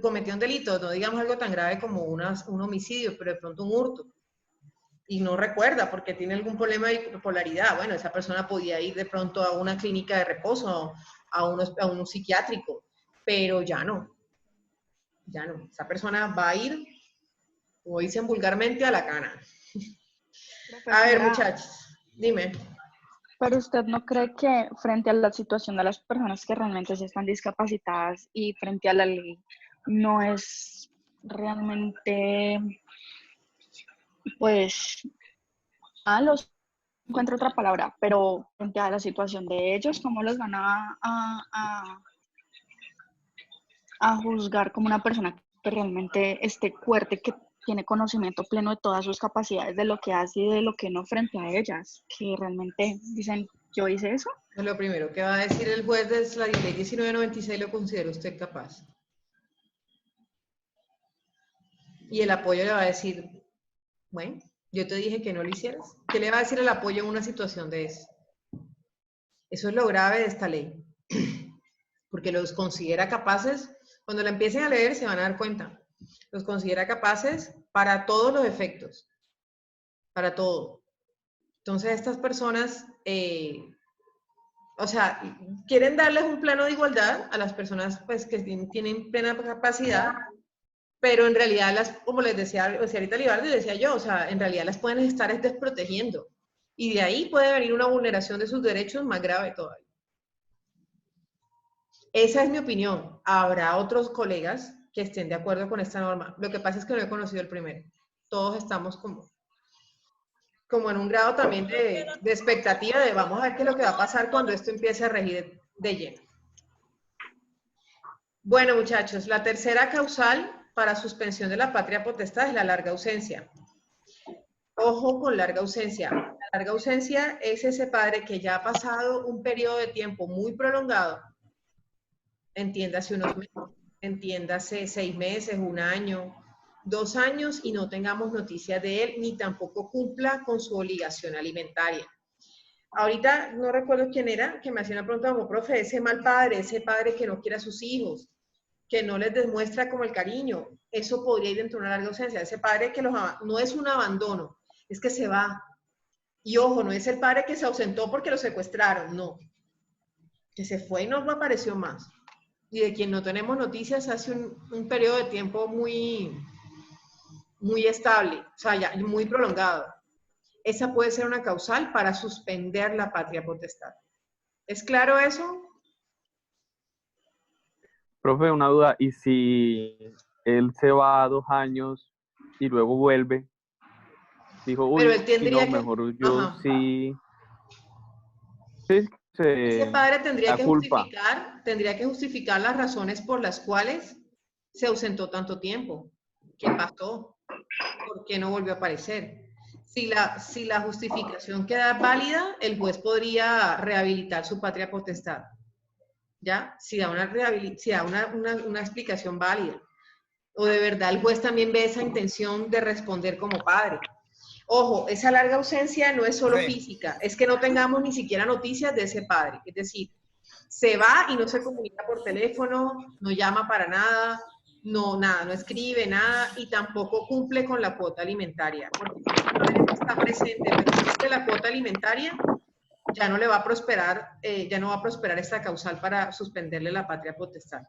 cometido un delito, no digamos algo tan grave como un homicidio, pero de pronto un hurto. Y no recuerda porque tiene algún problema de bipolaridad. Bueno, esa persona podía ir de pronto a una clínica de reposo, a un psiquiátrico, pero ya no. Ya no. Esa persona va a ir, como dicen vulgarmente, a la cana. A ver, muchachos, dime. Pero usted no cree que frente a la situación de las personas que realmente sí están discapacitadas y frente a la ley, no es realmente, pues, los encuentro otra palabra, pero frente a la situación de ellos, ¿cómo los van a juzgar como una persona que realmente esté fuerte, que tiene conocimiento pleno de todas sus capacidades, de lo que hace y de lo que no frente a ellas, que realmente dicen, yo hice eso? Lo primero que va a decir el juez de la ley 1996 lo considera usted capaz. Y el apoyo le va a decir, bueno, yo te dije que no lo hicieras. ¿Qué le va a decir el apoyo en una situación de eso? Eso es lo grave de esta ley. Porque los considera capaces, cuando la empiecen a leer se van a dar cuenta. Los considera capaces para todos los efectos. Para todo. Entonces estas personas, o sea, quieren darles un plano de igualdad a las personas pues, que tienen plena capacidad, pero en realidad, como les decía ahorita Libardo, decía yo, o sea, en realidad las pueden estar desprotegiendo. Y de ahí puede venir una vulneración de sus derechos más grave todavía. Esa es mi opinión. Habrá otros colegas que estén de acuerdo con esta norma. Lo que pasa es que no he conocido el primero. Todos estamos como en un grado también de expectativa de vamos a ver qué es lo que va a pasar cuando esto empiece a regir de lleno. Bueno, muchachos, la tercera causal para suspensión de la patria potestad es la larga ausencia. Ojo con larga ausencia. La larga ausencia es ese padre que ya ha pasado un periodo de tiempo muy prolongado, entiéndase unos meses, entiéndase 6 meses, 1 año, 2 años y no tengamos noticias de él, ni tampoco cumpla con su obligación alimentaria. Ahorita no recuerdo quién era, que me hacía una pregunta como, profe, ese mal padre, ese padre que no quiere a sus hijos, que no les demuestra como el cariño, eso podría ir dentro de una larga ausencia. Ese padre que no es un abandono, es que se va. Y ojo, no es el padre que se ausentó porque lo secuestraron, no. Que se fue y no apareció más. Y de quien no tenemos noticias hace un periodo de tiempo muy estable, o sea, ya muy prolongado. Esa puede ser una causal para suspender la patria potestad. ¿Es claro eso? Profe, una duda, ¿y si él se va 2 años y luego vuelve? Dijo, Pero uy, él tendría no, que... mejor yo Ajá. sí, Ese padre la culpa. tendría que justificar las razones por las cuales se ausentó tanto tiempo. ¿Qué pasó? ¿Por qué no volvió a aparecer? Si la justificación queda válida, el juez podría rehabilitar su patria potestad. ¿Ya? Si da una explicación válida. O de verdad el juez también ve esa intención de responder como padre. Ojo, esa larga ausencia no es solo física, es que no tengamos ni siquiera noticias de ese padre. Es decir, se va y no se comunica por teléfono, no llama para nada, no escribe nada y tampoco cumple con la cuota alimentaria. Porque si el padre no está presente, pero cumple la cuota alimentaria, ya no le va a prosperar, ya no va a prosperar esta causal para suspenderle la patria potestad.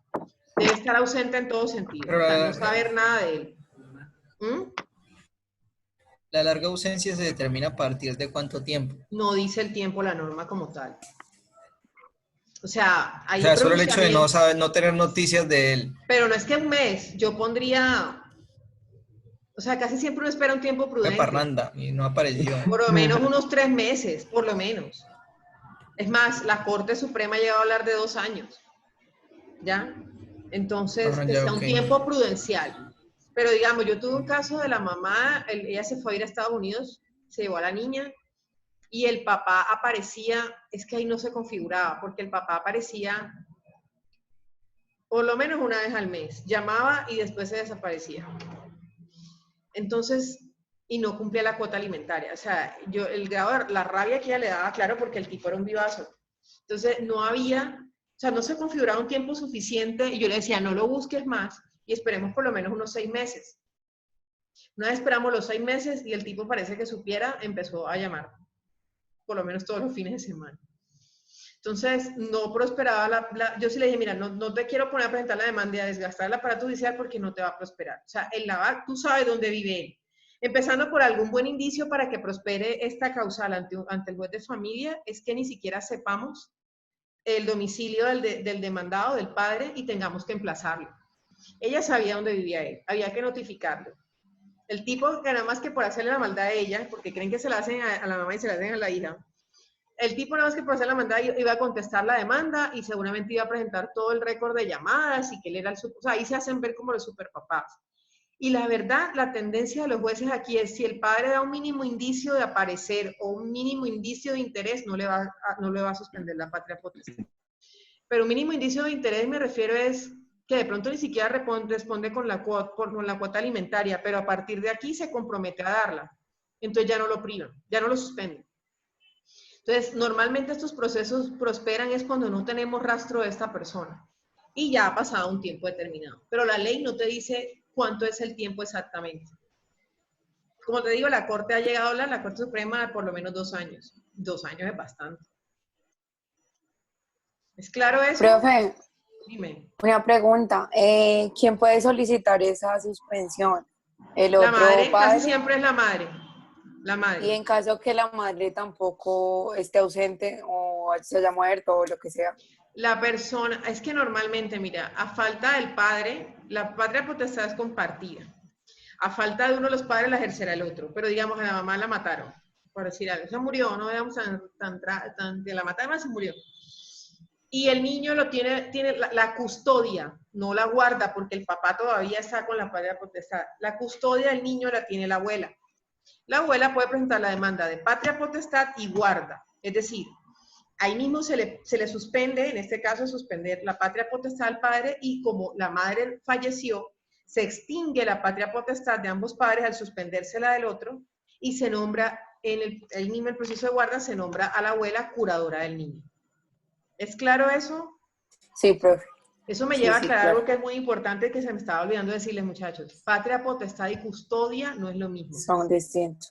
Debe estar ausente en todo sentido, o sea, no saber nada de él. La larga ausencia se determina a partir de cuánto tiempo. No dice el tiempo la norma como tal. O sea, hay solo el hecho de no tener noticias de él. Pero no es que un mes, yo pondría, o sea, casi siempre uno espera un tiempo prudente. De parranda y no apareció. Por lo menos unos 3 meses, por lo menos. Es más, la Corte Suprema ha llegado a hablar de 2 años. ¿Ya? Entonces, está un tiempo prudencial. Pero digamos, yo tuve un caso de la mamá, ella se fue a ir a Estados Unidos, se llevó a la niña y el papá aparecía, es que ahí no se configuraba, porque el papá aparecía por lo menos una vez al mes, llamaba y después se desaparecía. Entonces, y no cumplía la cuota alimentaria. O sea, el grado de la rabia que ella le daba, claro, porque el tipo era un vivazo. Entonces, no se configuraba un tiempo suficiente y yo le decía, no lo busques más y esperemos por lo menos unos 6 meses. Una vez esperamos los 6 meses y el tipo parece que supiera, empezó a llamar, por lo menos todos los fines de semana. Entonces, no prosperaba yo sí le dije, mira, no te quiero poner a presentar la demanda y a desgastar el aparato judicial porque no te va a prosperar. O sea, tú sabes dónde vive él. Empezando por algún buen indicio para que prospere esta causal ante el juez de familia, es que ni siquiera sepamos el domicilio del demandado, del padre, y tengamos que emplazarlo. Ella sabía dónde vivía él, había que notificarlo. El tipo, que nada más que por hacerle la maldad a ella, porque creen que se la hacen a la mamá y se la hacen a la hija, el tipo nada más que por hacer la maldad iba a contestar la demanda y seguramente iba a presentar todo el récord de llamadas y que él era o sea, ahí se hacen ver como los superpapás. Y la verdad, la tendencia de los jueces aquí es, si el padre da un mínimo indicio de aparecer o un mínimo indicio de interés, no le va a suspender la patria potestad. Pero un mínimo indicio de interés me refiero es que de pronto ni siquiera responde con la cuota alimentaria, pero a partir de aquí se compromete a darla. Entonces ya no lo privan, ya no lo suspenden. Entonces, normalmente estos procesos prosperan es cuando no tenemos rastro de esta persona y ya ha pasado un tiempo determinado. Pero la ley no te dice cuánto es el tiempo exactamente. Como te digo, la Corte ha llegado a hablar, la Corte Suprema, por lo menos 2 años. 2 años es bastante. ¿Es claro eso? Profe, dime. Una pregunta. ¿Quién puede solicitar esa suspensión? ¿El otro la madre, padre? casi siempre es la madre. La madre. Y en caso que la madre tampoco esté ausente o se haya muerto o lo que sea. La persona, es que normalmente, mira, a falta del padre, la patria potestad es compartida. A falta de uno de los padres la ejercerá el otro. Pero digamos, a la mamá la mataron, por decir algo. Se murió, no veamos que la mataron, se murió. Y el niño tiene la custodia, no la guarda porque el papá todavía está con la patria potestad. La custodia del niño la tiene la abuela. La abuela puede presentar la demanda de patria potestad y guarda. Es decir, ahí mismo se le suspende, en este caso suspender la patria potestad al padre y como la madre falleció, se extingue la patria potestad de ambos padres al suspendérsela del otro y se nombra, ahí mismo el proceso de guarda se nombra a la abuela curadora del niño. ¿Es claro eso? Sí, profe. Eso me lleva a aclarar algo que es muy importante que se me estaba olvidando decirles, muchachos. Patria potestad y custodia no es lo mismo. Son distintos.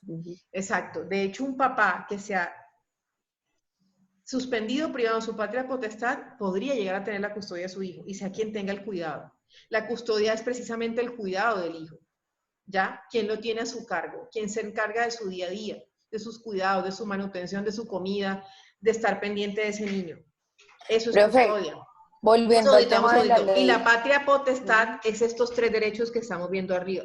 Exacto. De hecho, un papá que se ha suspendido, privado de su patria potestad, podría llegar a tener la custodia de su hijo, y sea quien tenga el cuidado. La custodia es precisamente el cuidado del hijo, ¿ya? Quien lo tiene a su cargo, quien se encarga de su día a día, de sus cuidados, de su manutención, de su comida, de estar pendiente de ese niño. Eso es Profe, custodia. volviendo al tema de la ley. Y la patria potestad es estos 3 derechos que estamos viendo arriba.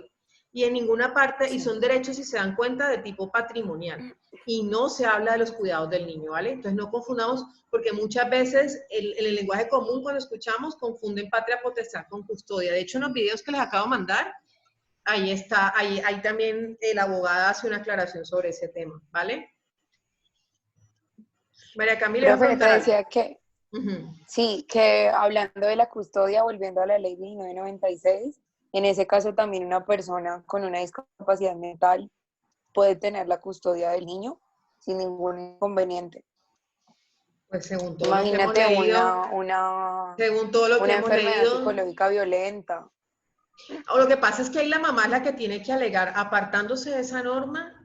Y en ninguna parte, y son derechos, si se dan cuenta, de tipo patrimonial. Y no se habla de los cuidados del niño, ¿vale? Entonces no confundamos, porque muchas veces en el lenguaje común, cuando escuchamos, confunden patria potestad con custodia. De hecho, en los videos que les acabo de mandar, ahí está, ahí también la abogada hace una aclaración sobre ese tema, ¿vale? María Camila, Profe, te decía que, sí, que hablando de la custodia, volviendo a la ley 1996, en ese caso también una persona con una discapacidad mental puede tener la custodia del niño sin ningún inconveniente. Pues según todo Imagínate lo que hemos leído, según todo lo que una hemos enfermedad leído, psicológica violenta. o lo que pasa es que ahí la mamá es la que tiene que alegar, apartándose de esa norma,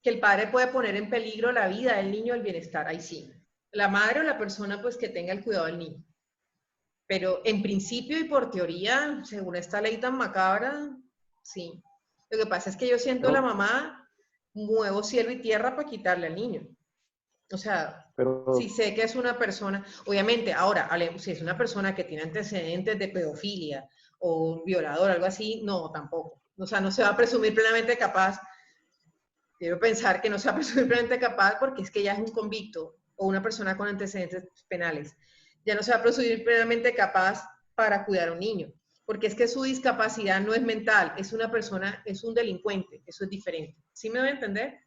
que el padre puede poner en peligro la vida del niño, el bienestar, ahí sí. La madre o la persona pues que tenga el cuidado del niño. Pero en principio y por teoría, según esta ley tan macabra, sí. Lo que pasa es que yo siento a la mamá, muevo cielo y tierra para quitarle al niño. O sea, si sé que es una persona, obviamente, ahora, si es una persona que tiene antecedentes de pedofilia o un violador, algo así, no, tampoco. O sea, no se va a presumir plenamente capaz. Quiero pensar que no se va a presumir plenamente capaz porque es que ya es un convicto o una persona con antecedentes penales. Ya no se va a presumir plenamente capaz para cuidar a un niño. Porque es que su discapacidad no es mental, es una persona, es un delincuente. Eso es diferente. ¿Sí me voy a entender?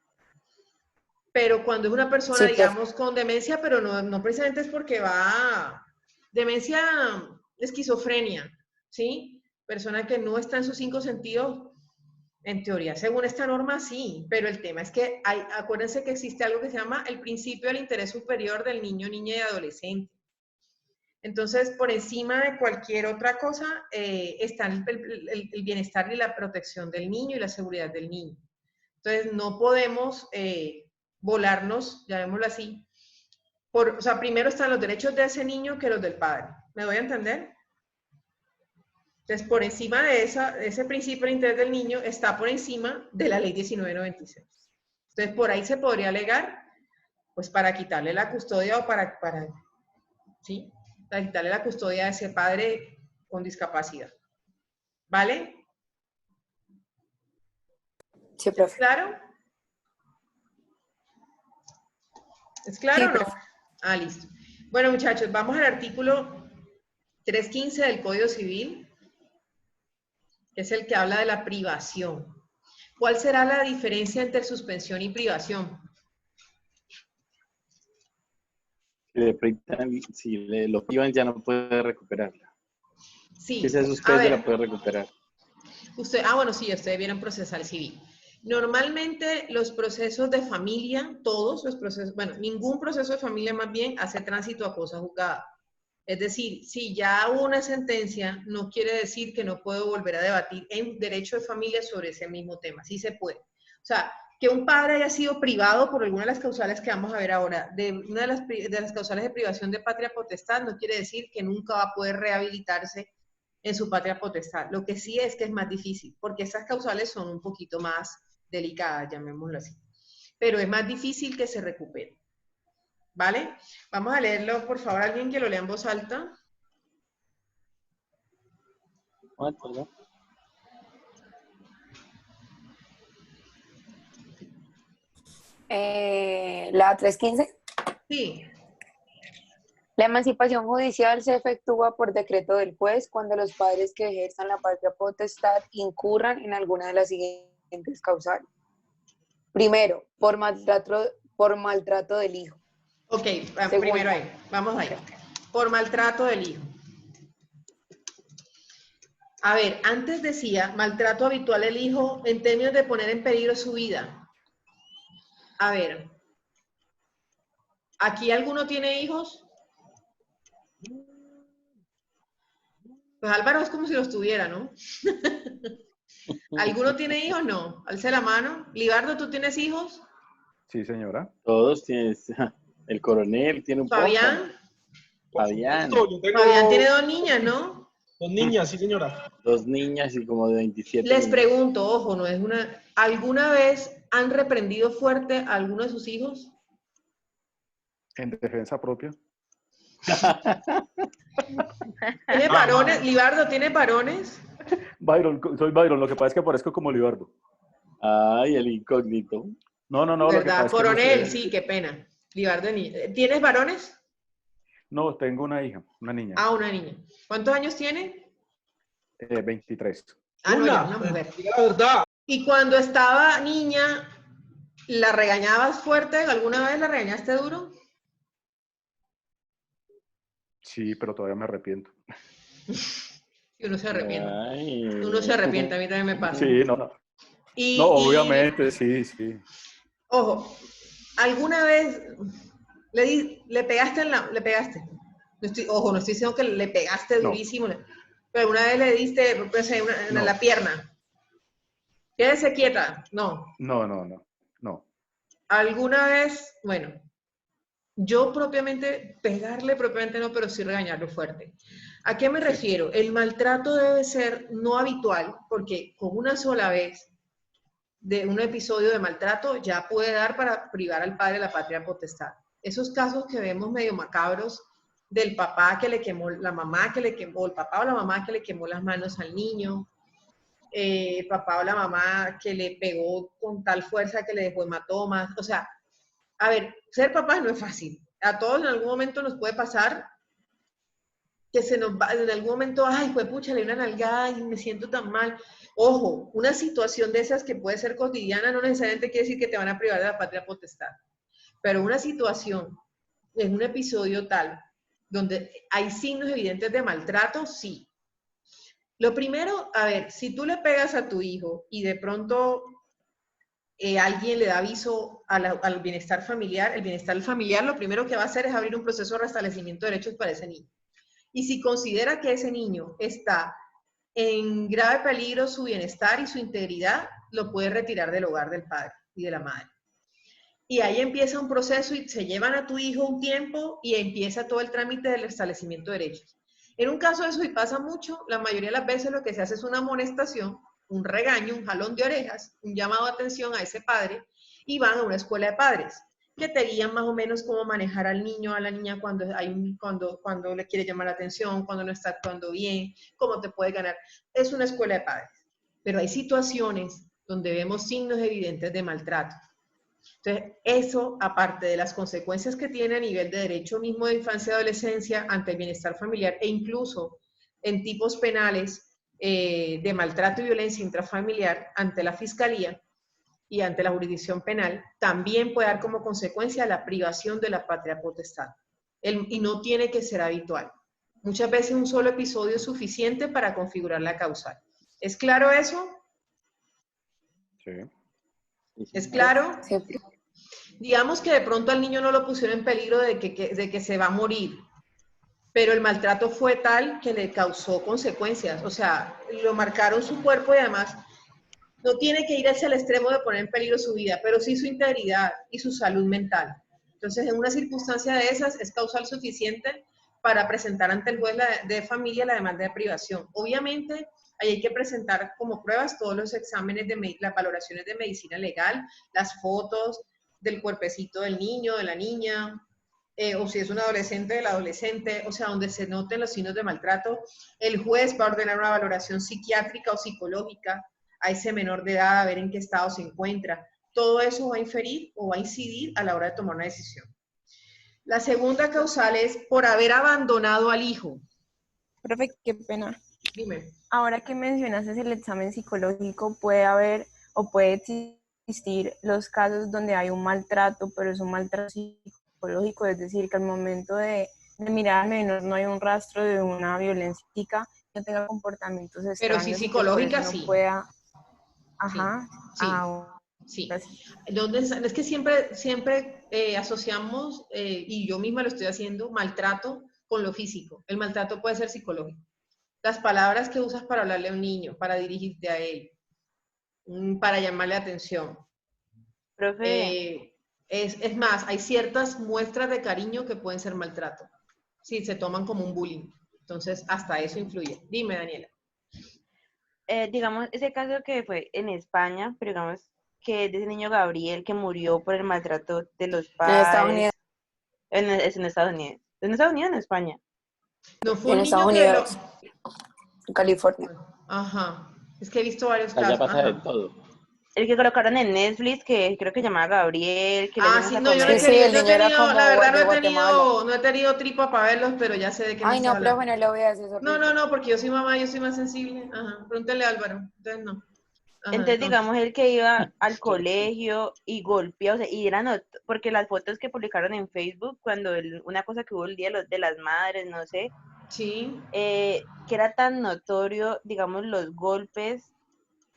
Pero cuando es una persona, Sí, digamos, con demencia, pero no precisamente es porque va demencia, esquizofrenia, ¿sí? Persona que no está en sus 5 sentidos, en teoría, según esta norma, sí, pero el tema es que acuérdense que existe algo que se llama el principio del interés superior del niño, niña y adolescente. Entonces, por encima de cualquier otra cosa, está el bienestar y la protección del niño y la seguridad del niño. Entonces, no podemos volarnos, llamémoslo así. O sea, primero están los derechos de ese niño que los del padre. ¿Me doy a entender? Entonces, por encima de ese principio de interés del niño, está por encima de la ley 1996. Entonces, por ahí se podría alegar, pues para quitarle la custodia o ¿sí? Para quitarle la custodia a ese padre con discapacidad. ¿Vale? Sí, profe. ¿Claro? ¿Es claro Sí, o no? profe. Ah, listo. Bueno, muchachos, vamos al artículo 315 del Código Civil, que es el que habla de la privación. ¿Cuál será la diferencia entre suspensión y privación? Si lo privan ya no puede recuperarla. Sí. Si se suspende la puede recuperar. Bueno, sí, ustedes vieron procesal civil. Normalmente los procesos de familia, todos los procesos, bueno, ningún proceso de familia más bien hace tránsito a cosa juzgada. Es decir, si ya hubo una sentencia, no quiere decir que no puedo volver a debatir en derecho de familia sobre ese mismo tema. Sí se puede. O sea, que un padre haya sido privado por alguna de las causales que vamos a ver ahora, de una de las causales de privación de patria potestad, no quiere decir que nunca va a poder rehabilitarse en su patria potestad. Lo que sí es que es más difícil, porque esas causales son un poquito más delicadas, llamémoslo así. Pero es más difícil que se recupere. ¿Vale? Vamos a leerlo, por favor, alguien que lo lea en voz alta. ¿Perdón? ¿La 315? Sí. La emancipación judicial se efectúa por decreto del juez cuando los padres que ejerzan la patria potestad incurran en alguna de las siguientes causales. Primero, por maltrato del hijo. Ok, primero ahí, vamos ahí. Por maltrato del hijo. A ver, antes decía maltrato habitual del hijo en términos de poner en peligro su vida. A ver, ¿aquí alguno tiene hijos? Pues Álvaro es como si los tuviera, ¿no? ¿Alguno tiene hijos? No. Alce la mano. Libardo, ¿tú tienes hijos? Sí, señora. Todos tienen. El coronel tiene un ¿Fabián? Fabián. Fabián tiene 2 niñas, ¿no? 2 niñas, sí, señora. 2 niñas y como de 27 Les niños. pregunto, ojo, no es una... ¿Alguna vez han reprendido fuerte a alguno de sus hijos? ¿En defensa propia? ¿Tiene varones? Libardo, ¿tiene varones? Byron, soy Byron, lo que pasa es que parezco como Libardo. Ay, el incógnito. No, lo que pasa ¿Verdad? es que no Coronel, sé. sí, qué pena. Libardo, ¿tienes varones? No, tengo una hija, una niña, Ah, una niña. ¿Cuántos años tiene? 23. Ah, no, ya es una mujer. La verdad. Y cuando estaba niña, ¿la regañabas fuerte? ¿Alguna vez la regañaste duro? Sí, pero todavía me arrepiento. Sí, uno se arrepiente. Ay. Uno se arrepiente, a mí también me pasa. Sí, no. Y, No, obviamente, sí. Ojo, ¿alguna vez le pegaste le pegaste? No estoy diciendo que le pegaste durísimo, pero alguna vez le diste, pues, en No. la pierna. Quédese quieta. No. No. ¿Alguna vez, bueno, yo pegarle propiamente no, pero sí regañarlo fuerte? ¿A qué me refiero? El maltrato debe ser no habitual, porque con una sola vez de un episodio de maltrato ya puede dar para privar al padre de la patria potestad. Esos casos que vemos medio macabros del papá que le quemó, la mamá que le quemó, el papá o la mamá que le quemó las manos al niño, el papá o la mamá que le pegó con tal fuerza que le dejó hematomas. O sea, a ver, ser papá no es fácil. A todos en algún momento nos puede pasar que se nos va, en algún momento, ay, pucha, le di una nalgada y me siento tan mal. Ojo, una situación de esas que puede ser cotidiana no necesariamente quiere decir que te van a privar de la patria potestad, pero una situación, en un episodio tal, donde hay signos evidentes de maltrato, sí. Lo primero, a ver, si tú le pegas a tu hijo y de pronto alguien le da aviso al bienestar familiar, el bienestar familiar lo primero que va a hacer es abrir un proceso de restablecimiento de derechos para ese niño. Y si considera que ese niño está en grave peligro su bienestar y su integridad, lo puede retirar del hogar del padre y de la madre. Y ahí empieza un proceso y se llevan a tu hijo un tiempo y empieza todo el trámite del restablecimiento de derechos. En un caso de eso, y pasa mucho, la mayoría de las veces lo que se hace es una amonestación, un regaño, un jalón de orejas, un llamado de atención a ese padre, y van a una escuela de padres que te guían más o menos cómo manejar al niño, a la niña cuando le quiere llamar la atención, cuando no está actuando bien, cómo te puede ganar. Es una escuela de padres. Pero hay situaciones donde vemos signos evidentes de maltrato. Entonces, eso, aparte de las consecuencias que tiene a nivel de derecho mismo de infancia y adolescencia ante el bienestar familiar e incluso en tipos penales de maltrato y violencia intrafamiliar ante la fiscalía y ante la jurisdicción penal, también puede dar como consecuencia la privación de la patria potestad. Y no tiene que ser habitual. Muchas veces un solo episodio es suficiente para configurar la causal. ¿Es claro eso? Sí. ¿Es claro? Sí. Digamos que de pronto al niño no lo pusieron en peligro de que se va a morir, pero el maltrato fue tal que le causó consecuencias. O sea, lo marcaron su cuerpo y además no tiene que ir hacia el extremo de poner en peligro su vida, pero sí su integridad y su salud mental. Entonces, en una circunstancia de esas, es causal suficiente para presentar ante el juez de familia la demanda de privación. Obviamente, ahí hay que presentar como pruebas todos los exámenes, las valoraciones de medicina legal, las fotos del cuerpecito del niño, de la niña, o si es un adolescente, del adolescente, o sea, donde se noten los signos de maltrato. El juez va a ordenar una valoración psiquiátrica o psicológica a ese menor de edad, a ver en qué estado se encuentra. Todo eso va a inferir o va a incidir a la hora de tomar una decisión. La segunda causal es por haber abandonado al hijo. Profe, qué pena. Dime. Ahora que mencionaste el examen psicológico, puede haber o puede existir los casos donde hay un maltrato, pero es un maltrato psicológico, es decir, que al momento de mirar al menor no hay un rastro de una violencia física, no tenga comportamientos extraños. Pero sí psicológica, no sí. Pueda... Ajá. Sí. Es que siempre asociamos, y yo misma lo estoy haciendo, maltrato con lo físico. El maltrato puede ser psicológico. Las palabras que usas para hablarle a un niño, para dirigirte a él, para llamarle atención. Profe. Es más, hay ciertas muestras de cariño que pueden ser maltrato. Sí, se toman como un bullying. Entonces, hasta eso influye. Dime, Daniela. Digamos, ese caso que fue en España, pero digamos que de ese niño Gabriel que murió por el maltrato de los padres. En Estados Unidos. Es en Estados Unidos. ¿En Estados Unidos o en España? No fue En un Estados niño que lo... Unidos, en California. Ajá. Es que he visto varios Allá casos. pasa de Ajá. todo. El que colocaron en Netflix, que creo que llamaba Gabriel, que le Ah, fuimos sí, a no, yo no he comer. Sí, querido, el yo he niño era tenido, la como verdad de Guatemala. no he tenido tripa para verlos, pero ya sé de qué me Ay, está no, hablando. profe, no lo veas, es No, horrible. porque yo soy mamá, yo soy más sensible. Ajá, pregúntale a Álvaro. Entonces no. Ajá, Entonces, entonces. digamos, el que iba al colegio y golpeó, o sea, y eran, porque las fotos que publicaron en Facebook, cuando una cosa que hubo el Día de las Madres, no sé, Sí. que era tan notorio, digamos, los golpes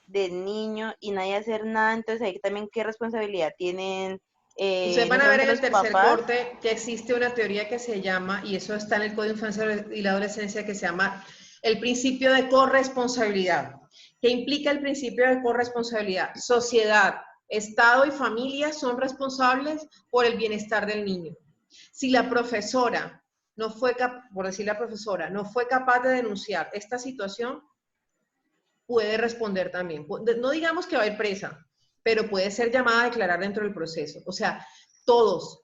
del niño y nadie hacer nada, entonces ahí también qué responsabilidad tienen, Ustedes no van a ver solamente en el los tercer papás. corte que existe una teoría que se llama, y eso está en el Código de Infancia y la Adolescencia, que se llama el principio de corresponsabilidad. ¿Qué implica el principio de corresponsabilidad? Sociedad, Estado y familia son responsables por el bienestar del niño. Si la profesora no fue, por decir la profesora, no fue capaz de denunciar esta situación, puede responder también. No digamos que va a ir presa, pero puede ser llamada a declarar dentro del proceso. O sea, todos.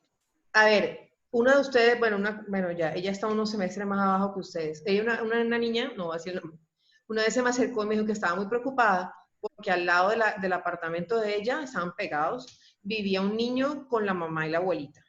A ver, una de ustedes, bueno, ya, ella está unos semestres más abajo que ustedes. Ella, una niña, no voy a decir el nombre, una vez se me acercó y me dijo que estaba muy preocupada porque al lado del apartamento de ella, estaban pegados, vivía un niño con la mamá y la abuelita.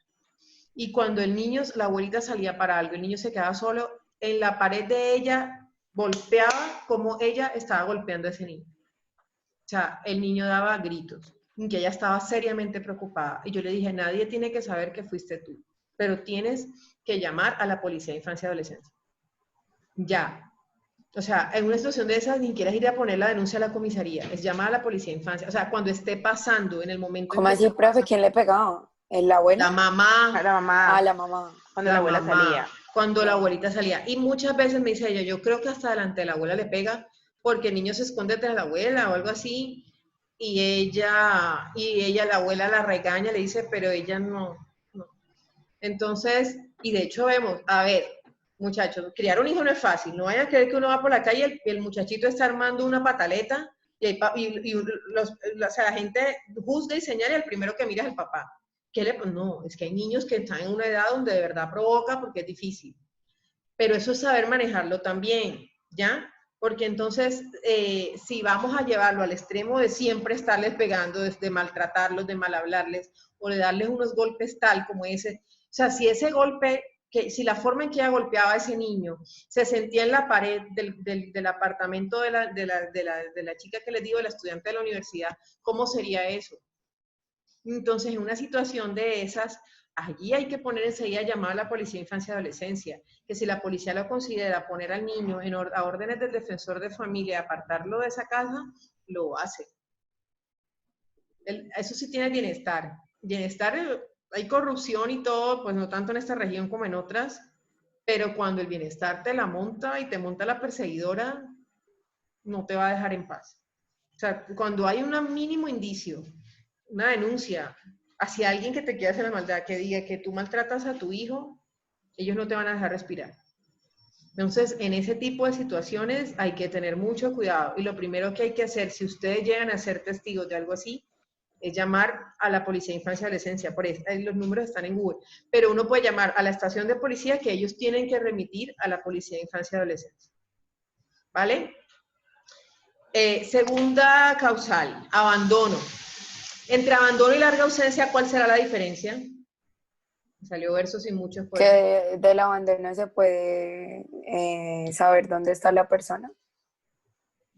Y cuando la abuelita salía para algo, el niño se quedaba solo, en la pared de ella golpeaba como ella estaba golpeando a ese niño. O sea, el niño daba gritos, y que ella estaba seriamente preocupada. Y yo le dije, nadie tiene que saber que fuiste tú, pero tienes que llamar a la policía de infancia y adolescencia. Ya. O sea, en una situación de esas, ni quieras ir a poner la denuncia a la comisaría, es llamar a la policía de infancia. O sea, cuando esté pasando, en el momento ¿Cómo en que así, esté profe? pasando. ¿Quién le pegaba? ¿La abuela? La mamá. La mamá. Ah, la mamá. Cuando la abuela salía. Cuando la abuelita salía. Y muchas veces me dice ella, yo creo que hasta delante de la abuela le pega porque el niño se esconde detrás de la abuela o algo así. Y ella, la abuela la regaña, le dice, pero ella no. Entonces, y de hecho vemos, a ver, muchachos, criar un hijo no es fácil. No vayan a creer que uno va por la calle y el muchachito está armando una pataleta o sea, la gente juzga y señala y el primero que mira es el papá. No, es que hay niños que están en una edad donde de verdad provoca porque es difícil. Pero eso es saber manejarlo también, ¿ya? Porque entonces, si vamos a llevarlo al extremo de siempre estarles pegando, de maltratarlos, de mal hablarles, o de darles unos golpes tal como ese, o sea, si ese golpe, si la forma en que ella golpeaba a ese niño se sentía en la pared del apartamento de la chica que les digo, de la estudiante de la universidad, ¿cómo sería eso? Entonces, en una situación de esas, allí hay que poner enseguida llamar a la policía de infancia y adolescencia, que si la policía lo considera poner al niño a órdenes del defensor de familia, apartarlo de esa casa, lo hace. Eso sí tiene bienestar. Bienestar, hay corrupción y todo, pues no tanto en esta región como en otras, pero cuando el bienestar te la monta y te monta la perseguidora, no te va a dejar en paz. O sea, cuando hay un mínimo indicio, una denuncia hacia alguien que te quiera hacer la maldad, que diga que tú maltratas a tu hijo, ellos no te van a dejar respirar. Entonces, en ese tipo de situaciones hay que tener mucho cuidado. Y lo primero que hay que hacer, si ustedes llegan a ser testigos de algo así, es llamar a la Policía de Infancia y Adolescencia. Por eso, los números están en Google. Pero uno puede llamar a la estación de policía que ellos tienen que remitir a la Policía de Infancia y Adolescencia. ¿Vale? Segunda causal, abandono. Entre abandono y larga ausencia, ¿cuál será la diferencia? Salió verso sin mucho esfuerzo. Que del abandono se puede saber dónde está la persona.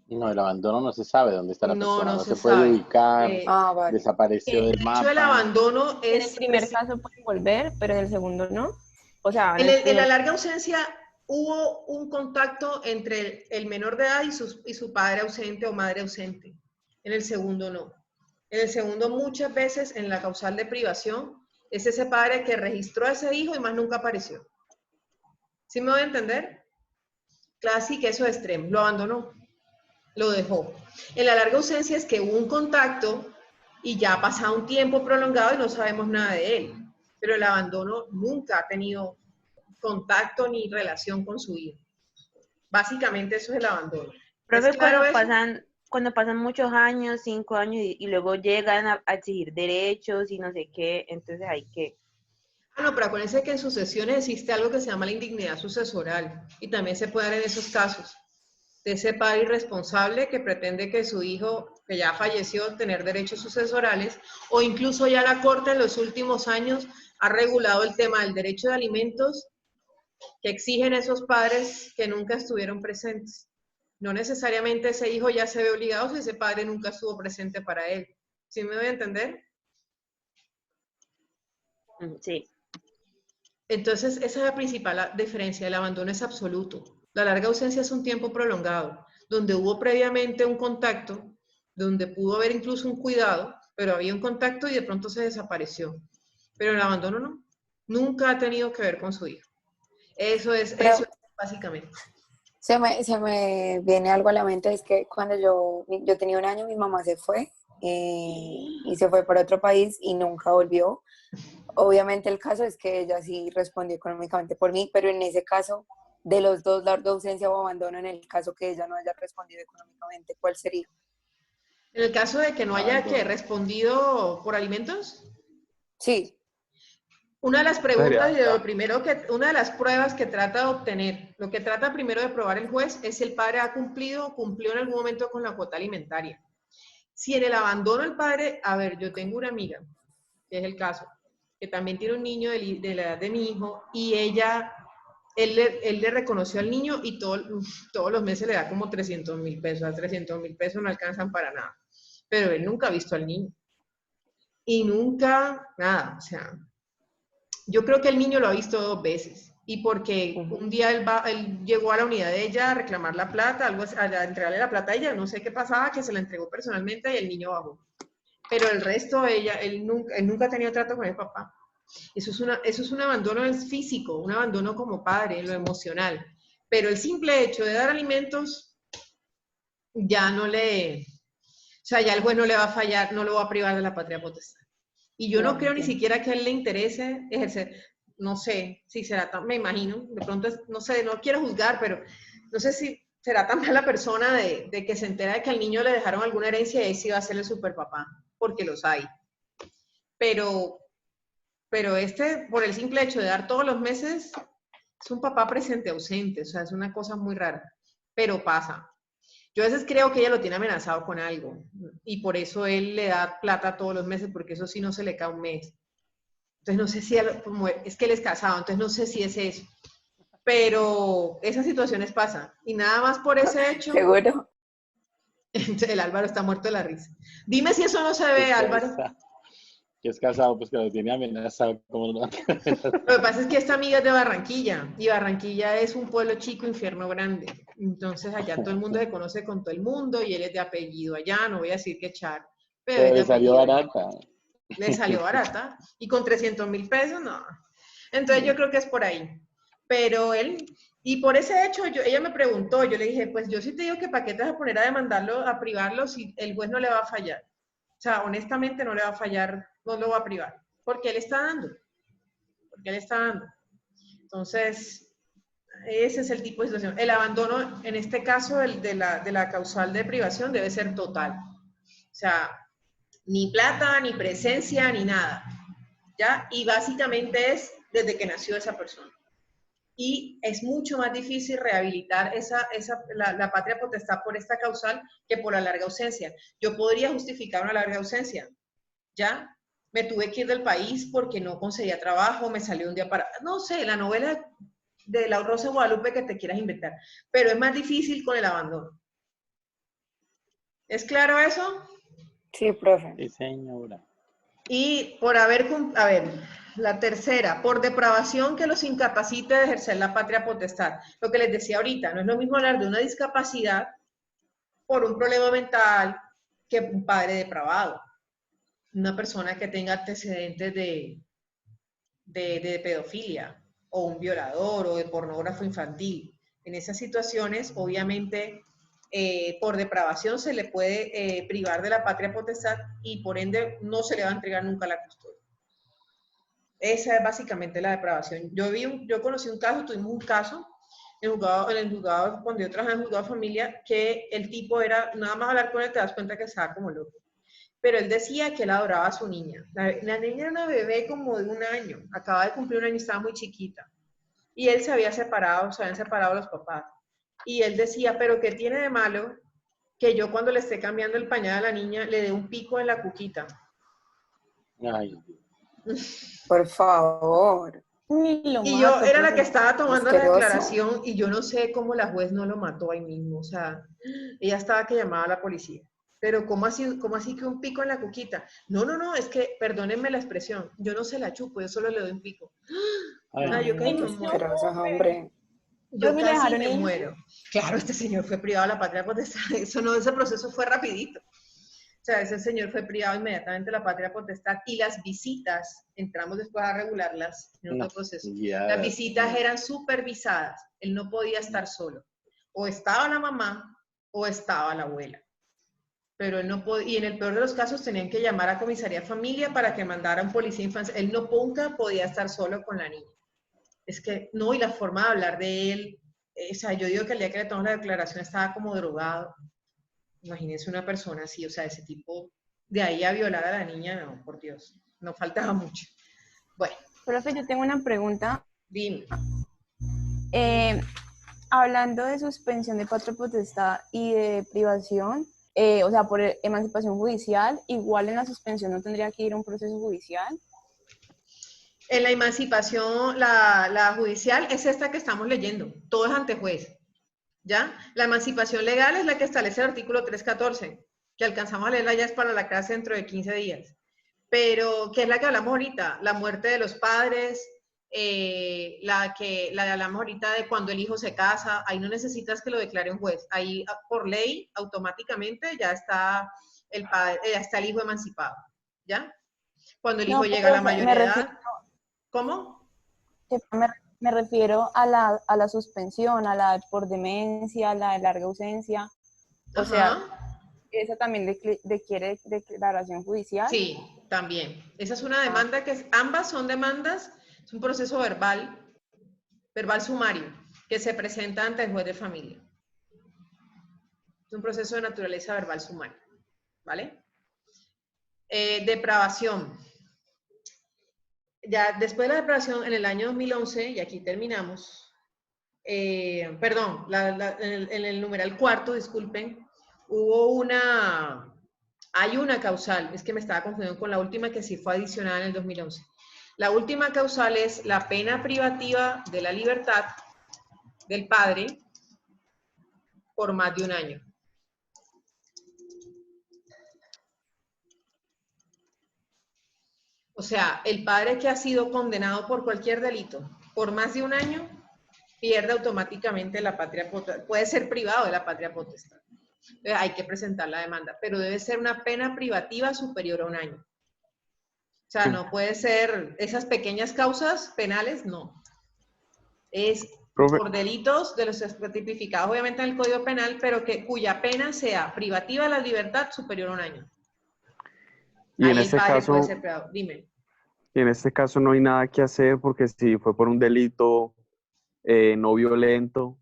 No, el abandono no se sabe dónde está la persona, no se sabe. puede ubicar, Vale. desapareció del mapa. De hecho, el abandono es... En el primer caso pueden volver, pero en el segundo no. O sea, en la larga ausencia hubo un contacto entre el menor de edad y su padre ausente o madre ausente. En el segundo no. En el segundo, muchas veces en la causal de privación, es ese padre que registró a ese hijo y más nunca apareció. ¿Sí me voy a entender? Clásico, eso es extremo. Lo abandonó, lo dejó. En la larga ausencia es que hubo un contacto y ya ha pasado un tiempo prolongado y no sabemos nada de él. Pero el abandono nunca ha tenido contacto ni relación con su hijo. Básicamente eso es el abandono. Profe, claro cuando pasan muchos años, 5 años, y luego llegan a exigir derechos y no sé qué, entonces hay que... No, pero acuérdense que en sucesiones existe algo que se llama la indignidad sucesoral y también se puede dar en esos casos de ese padre irresponsable que pretende que su hijo, que ya falleció, tener derechos sucesorales, o incluso ya la Corte en los últimos años ha regulado el tema del derecho de alimentos que exigen esos padres que nunca estuvieron presentes. No necesariamente ese hijo ya se ve obligado si ese padre nunca estuvo presente para él. ¿Sí me voy a entender? Sí. Entonces, esa es la principal diferencia. El abandono es absoluto. La larga ausencia es un tiempo prolongado, donde hubo previamente un contacto, donde pudo haber incluso un cuidado, pero había un contacto y de pronto se desapareció. Pero el abandono no. Nunca ha tenido que ver con su hijo. Eso es básicamente. Se me viene algo a la mente, es que cuando yo tenía 1 año, mi mamá se fue y se fue para otro país y nunca volvió. Obviamente el caso es que ella sí respondió económicamente por mí, pero en ese caso, de los dos, larga ausencia o abandono, en el caso que ella no haya respondido económicamente, ¿cuál sería? En el caso de que no haya respondido por alimentos. Sí. Una de las preguntas y una de las pruebas que trata de obtener, lo que trata primero de probar el juez es si el padre ha cumplido o cumplió en algún momento con la cuota alimentaria. Si en el abandono el padre, a ver, yo tengo una amiga, que es el caso, que también tiene un niño de la edad de mi hijo, y él le reconoció al niño y todos los meses le da como 300.000 pesos. A 300.000 pesos no alcanzan para nada. Pero él nunca ha visto al niño. Y nunca, nada, o sea, yo creo que el niño lo ha visto 2 veces. Y porque un día él llegó a la unidad de ella a reclamar la plata, a entregarle la plata a ella, no sé qué pasaba, que se la entregó personalmente y el niño bajó. Pero el resto, él nunca ha tenido trato con el papá. Eso es un abandono físico, un abandono como padre, en lo emocional. Pero el simple hecho de dar alimentos, ya no le... O sea, ya el juez no le va a fallar, no lo va a privar de la patria potestad. Y yo no creo ni siquiera que a él le interese ejercer, no sé si será tan, me imagino, de pronto, no sé, no quiero juzgar, pero no sé si será tan mala persona de que se entera de que al niño le dejaron alguna herencia y ahí sí va a ser el superpapá, porque los hay. Pero por el simple hecho de dar todos los meses, es un papá presente ausente, o sea, es una cosa muy rara, pero pasa. Yo a veces creo que ella lo tiene amenazado con algo y por eso él le da plata todos los meses, porque eso sí no se le cae un mes. Entonces no sé si es que él es casado, entonces no sé si es eso. Pero esas situaciones pasan y nada más por ese hecho. ¿Seguro? El Álvaro está muerto de la risa. Dime si eso no se ve, Álvaro. Que es casado, pues que lo tiene amenazado. ¿Cómo no? Lo que pasa es que esta amiga es de Barranquilla y Barranquilla es un pueblo chico, infierno grande. Entonces allá todo el mundo se conoce con todo el mundo y él es de apellido allá, no voy a decir que Char, pero le salió barata. Le salió barata. Y con 300.000 pesos, no. Entonces yo creo que es por ahí. Pero él, y por ese hecho, ella me preguntó, yo le dije, pues yo sí te digo que para qué te vas a poner a demandarlo, a privarlo si el juez no le va a fallar. O sea, honestamente no le va a fallar, no lo va a privar, porque él está dando. Porque él está dando. Entonces, ese es el tipo de situación. El abandono, en este caso, de la causal de privación debe ser total. O sea, ni plata, ni presencia, ni nada. ¿Ya? Y básicamente es desde que nació esa persona. Y es mucho más difícil rehabilitar la patria potestad por esta causal que por la larga ausencia. Yo podría justificar una larga ausencia, ¿ya? Me tuve que ir del país porque no conseguía trabajo, me salió un día para... No sé, la novela de La Rosa de Guadalupe que te quieras inventar. Pero es más difícil con el abandono. ¿Es claro eso? Sí, profe. Sí, señora. Y por la tercera, por depravación que los incapacite de ejercer la patria potestad. Lo que les decía ahorita, no es lo mismo hablar de una discapacidad por un problema mental que un padre depravado. Una persona que tenga antecedentes de pedofilia, o un violador, o de pornógrafo infantil. En esas situaciones, obviamente, por depravación se le puede privar de la patria potestad y por ende no se le va a entregar nunca la custodia. Esa es básicamente la depravación. Yo conocí un caso, tuvimos un caso en el juzgado, cuando yo trabajaba en el juzgado de familia, que el tipo era, nada más hablar con él te das cuenta que estaba como loco. pero él decía que él adoraba a su niña. La niña era una bebé como de 1 año, acababa de cumplir 1 año y estaba muy chiquita. Y él se habían separado los papás. Y él decía, pero ¿qué tiene de malo que yo cuando le esté cambiando el pañal a la niña le dé un pico en la cuquita? Ay, Por favor. Y yo era la que estaba tomando la declaración y yo no sé cómo la juez no lo mató ahí mismo. O sea, ella estaba que llamaba a la policía. Pero ¿cómo así que un pico en la cuquita? No, es que, perdónenme la expresión, yo no se la chupo, yo solo le doy un pico. Yo casi me muero. Hombre. Yo casi me muero. Claro, este señor fue privado de la patria potestad. Ese proceso fue rapidito. O sea, ese señor fue privado inmediatamente de la patria potestad y las visitas, entramos después a regularlas en otro proceso. Las visitas eran supervisadas. Él no podía estar solo. O estaba la mamá o estaba la abuela. Pero él no podía, y en el peor de los casos tenían que llamar a comisaría familia para que mandara a un policía infantil. Él nunca podía estar solo con la niña. Es que, no, y la forma de hablar de él, o sea, yo digo que el día que le tomamos la declaración estaba como drogado. Imagínense una persona así, o sea, ese tipo, de ahí a violar a la niña, no, por Dios, no faltaba mucho. Bueno. Profe, yo tengo una pregunta. Dime. Hablando de suspensión de patria potestad y de privación, o sea, por emancipación judicial, igual en la suspensión no tendría que ir a un proceso judicial. En la emancipación, la judicial es esta que estamos leyendo, todo es ante juez, ¿ya? La emancipación legal es la que establece el artículo 314, que alcanzamos a leerla ya es para la clase dentro de 15 días, pero que es la que hablamos ahorita, la muerte de los padres, la que hablamos ahorita de cuando el hijo se casa, ahí no necesitas que lo declare un juez, ahí por ley automáticamente ya está el padre, ya está el hijo emancipado, ¿ya? Cuando el hijo llega a la mayoría de edad. ¿Cómo? Me refiero a la suspensión, a la por demencia, a la de larga ausencia. O sea, ¿esa también requiere declaración judicial? Sí, también. Esa es una demanda ambas son demandas, es un proceso verbal sumario, que se presenta ante el juez de familia. Es un proceso de naturaleza verbal sumario, ¿vale? Depravación. Ya después de la depravación, en el año 2011, y aquí terminamos, perdón, en el numeral 4, disculpen, hay una causal, es que me estaba confundiendo con la última que sí fue adicionada en el 2011. La última causal es la pena privativa de la libertad del padre por más de 1 año. O sea, el padre que ha sido condenado por cualquier delito por más de 1 año pierde automáticamente la patria potestad. Puede ser privado de la patria potestad. Hay que presentar la demanda, pero debe ser una pena privativa superior a 1 año. O sea, no puede ser esas pequeñas causas penales, no. Es por delitos de los tipificados obviamente en el Código Penal, pero cuya pena sea privativa de la libertad superior a 1 año. Y ahí en este caso, puede ser privado. Dime. Y en este caso no hay nada que hacer porque si fue por un delito no violento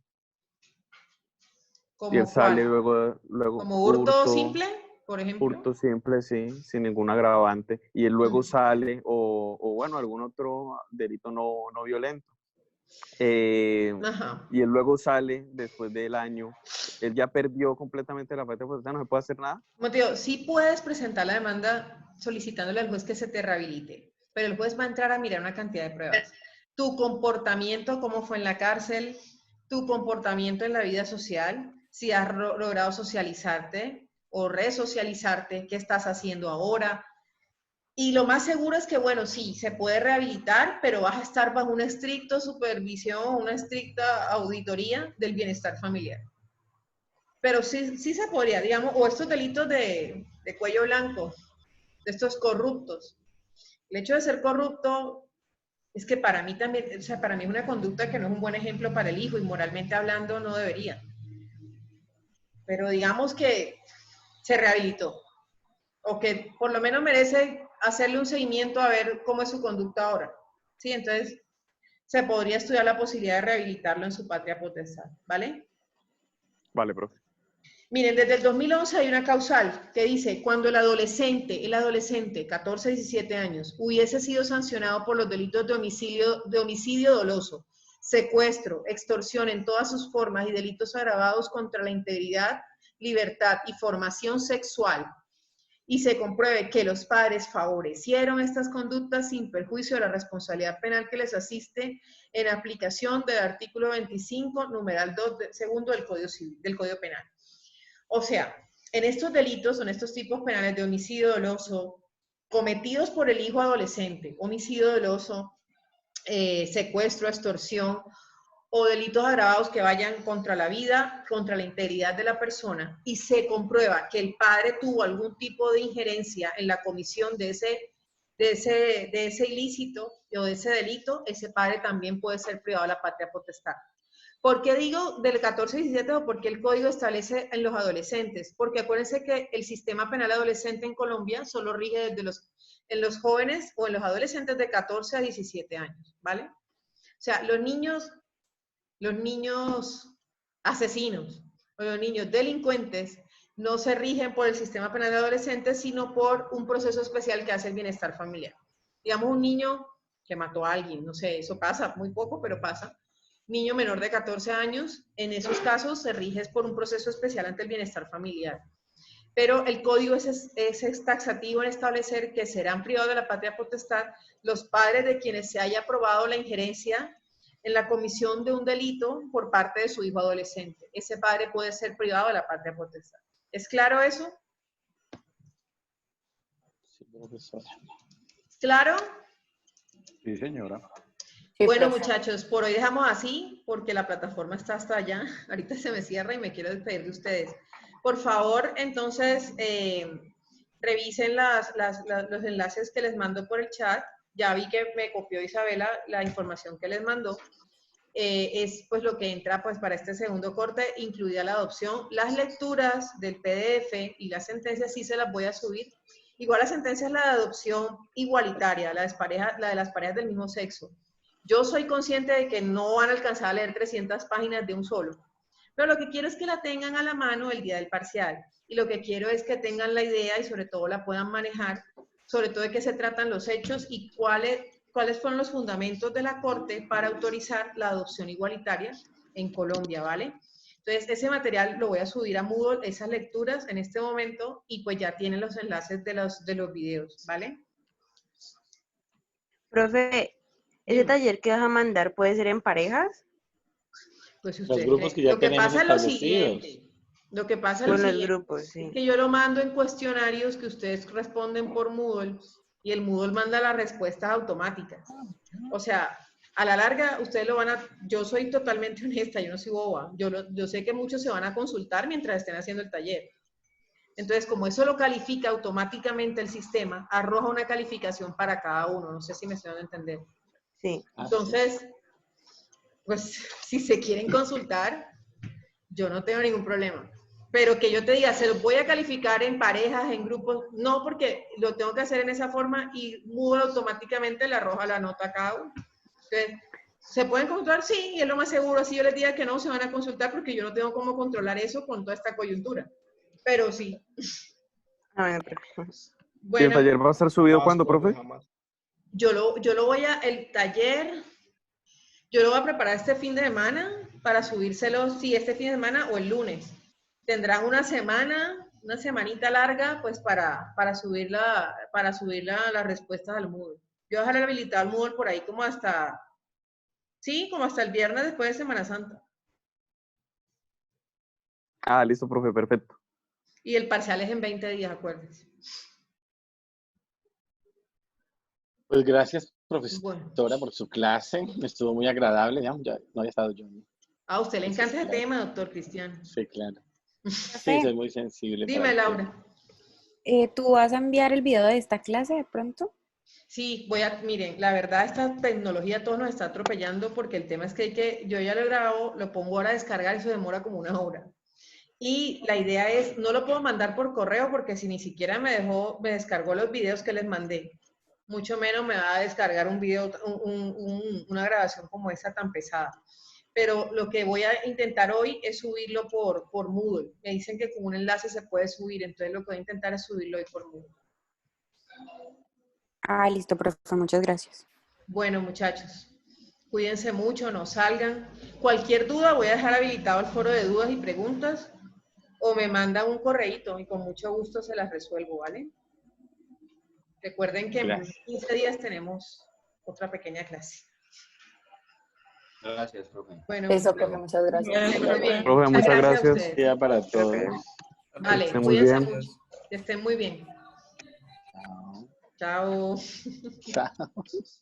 y él sale luego ¿como hurto simple, por ejemplo? Hurto simple, sí, sin ningún agravante. Y él luego sale o bueno, algún otro delito no violento. Y él luego sale después del año. Él ya perdió completamente la patria potestad, no se puede hacer nada. Mateo, sí puedes presentar la demanda solicitándole al juez que se te rehabilite, pero el juez va a entrar a mirar una cantidad de pruebas. Tu comportamiento, cómo fue en la cárcel, tu comportamiento en la vida social, si has logrado socializarte o resocializarte, qué estás haciendo ahora. Y lo más seguro es que, bueno, sí, se puede rehabilitar, pero vas a estar bajo una estricta supervisión, una estricta auditoría del bienestar familiar. Pero sí se podría, digamos, o estos delitos de cuello blanco, de estos corruptos. El hecho de ser corrupto es que para mí también, o sea, para mí es una conducta que no es un buen ejemplo para el hijo y moralmente hablando no debería. Pero digamos que se rehabilitó o que por lo menos merece hacerle un seguimiento a ver cómo es su conducta ahora. Sí, entonces se podría estudiar la posibilidad de rehabilitarlo en su patria potestad, ¿vale? Vale, profe. Miren, desde el 2011 hay una causal que dice, cuando el adolescente, 14, 17 años, hubiese sido sancionado por los delitos de homicidio doloso, secuestro, extorsión en todas sus formas y delitos agravados contra la integridad, libertad y formación sexual, y se compruebe que los padres favorecieron estas conductas sin perjuicio de la responsabilidad penal que les asiste en aplicación del artículo 25, numeral 2, segundo del Código Penal. O sea, en estos delitos, en estos tipos penales de homicidio doloso, cometidos por el hijo adolescente, homicidio doloso, secuestro, extorsión o delitos agravados que vayan contra la vida, contra la integridad de la persona, y se comprueba que el padre tuvo algún tipo de injerencia en la comisión de ese ilícito o de ese delito, ese padre también puede ser privado de la patria potestad. ¿Por qué digo del 14 y 17 o por qué el código establece en los adolescentes? Porque acuérdense que el sistema penal adolescente en Colombia solo rige en los jóvenes o en los adolescentes de 14 a 17 años, ¿vale? O sea, los niños asesinos o los niños delincuentes no se rigen por el sistema penal de adolescentes, sino por un proceso especial que hace el bienestar familiar. Digamos, un niño que mató a alguien, no sé, eso pasa, muy poco, pero pasa. Niño menor de 14 años, en esos casos se rige por un proceso especial ante el bienestar familiar. Pero el código es taxativo en establecer que serán privados de la patria potestad los padres de quienes se haya probado la injerencia en la comisión de un delito por parte de su hijo adolescente. Ese padre puede ser privado de la patria potestad. ¿Es claro eso? Sí, profesora. ¿Claro? Sí, señora. Bueno, muchachos, por hoy dejamos así, porque la plataforma está hasta allá. Ahorita se me cierra y me quiero despedir de ustedes. Por favor, entonces, revisen los enlaces que les mando por el chat. Ya vi que me copió Isabela la información que les mandó. Es pues lo que entra pues para este segundo corte, incluida la adopción. Las lecturas del PDF y las sentencias sí se las voy a subir. Igual la sentencia es la de adopción igualitaria, la de las parejas del mismo sexo. Yo soy consciente de que no van a alcanzar a leer 300 páginas de un solo, pero lo que quiero es que la tengan a la mano el día del parcial, y lo que quiero es que tengan la idea y sobre todo la puedan manejar, sobre todo de qué se tratan los hechos y cuáles fueron los fundamentos de la Corte para autorizar la adopción igualitaria en Colombia, ¿vale? Entonces, ese material lo voy a subir a Moodle, esas lecturas en este momento, y pues ya tienen los enlaces de los videos, ¿vale? Profe, ¿ese taller que vas a mandar puede ser en parejas? Pues los grupos que ya lo que tenemos pasa es lo establecidos. siguiente. Lo que pasa es Con lo los siguiente, grupos, sí. es que yo lo mando en cuestionarios que ustedes responden por Moodle y el Moodle manda las respuestas automáticas. O sea, a la larga ustedes lo van a... Yo soy totalmente honesta, yo no soy boba. Yo sé que muchos se van a consultar mientras estén haciendo el taller. Entonces, como eso lo califica automáticamente el sistema, arroja una calificación para cada uno. No sé si me estoy dando a entender. Sí. Entonces, pues si se quieren consultar, yo no tengo ningún problema. Pero que yo te diga, se los voy a calificar en parejas, en grupos, no, porque lo tengo que hacer en esa forma y Moodle automáticamente le arroja la nota a cada uno. Entonces, ¿se pueden consultar? Sí, y es lo más seguro. Si yo les diga que no, se van a consultar porque yo no tengo cómo controlar eso con toda esta coyuntura. Pero sí. ¿Y el taller va a estar subido cuándo, profe? Yo lo voy a, el taller, yo lo voy a preparar este fin de semana para subírselo, sí, este fin de semana o el lunes. Tendrán una semanita larga, pues para subir las respuestas al Moodle. Yo dejaré habilitado el Moodle por ahí como hasta el viernes después de Semana Santa. Ah, listo, profe, perfecto. Y el parcial es en 20 días, acuérdense. Pues gracias, profesora, por su clase. Estuvo muy agradable. Ya no había estado yo. A usted le encanta ese tema, doctor Cristian. Sí, claro. Sí, soy muy sensible. Dime, Laura. ¿Tú vas a enviar el video de esta clase de pronto? Sí, miren, la verdad esta tecnología todo nos está atropellando porque el tema es que yo ya lo grabo, lo pongo ahora a descargar y eso demora como 1 hora. Y la idea es, no lo puedo mandar por correo porque si ni siquiera me descargó los videos que les mandé, mucho menos me va a descargar un video, una grabación como esa tan pesada. pero lo que voy a intentar hoy es subirlo por Moodle. Me dicen que con un enlace se puede subir, entonces lo que voy a intentar es subirlo hoy por Moodle. Ah, listo, profe, muchas gracias. Bueno, muchachos, cuídense mucho, no salgan. Cualquier duda, voy a dejar habilitado el foro de dudas y preguntas, o me mandan un correíto y con mucho gusto se las resuelvo, ¿vale? Recuerden que en 15 días tenemos otra pequeña clase. Gracias, profe. Bueno, Eso, profe, muchas gracias. muy bien. Profe, muchas gracias. Día para todos. Vale, Que estén muy cuídense bien. mucho. Que estén muy bien. Chao. Chao.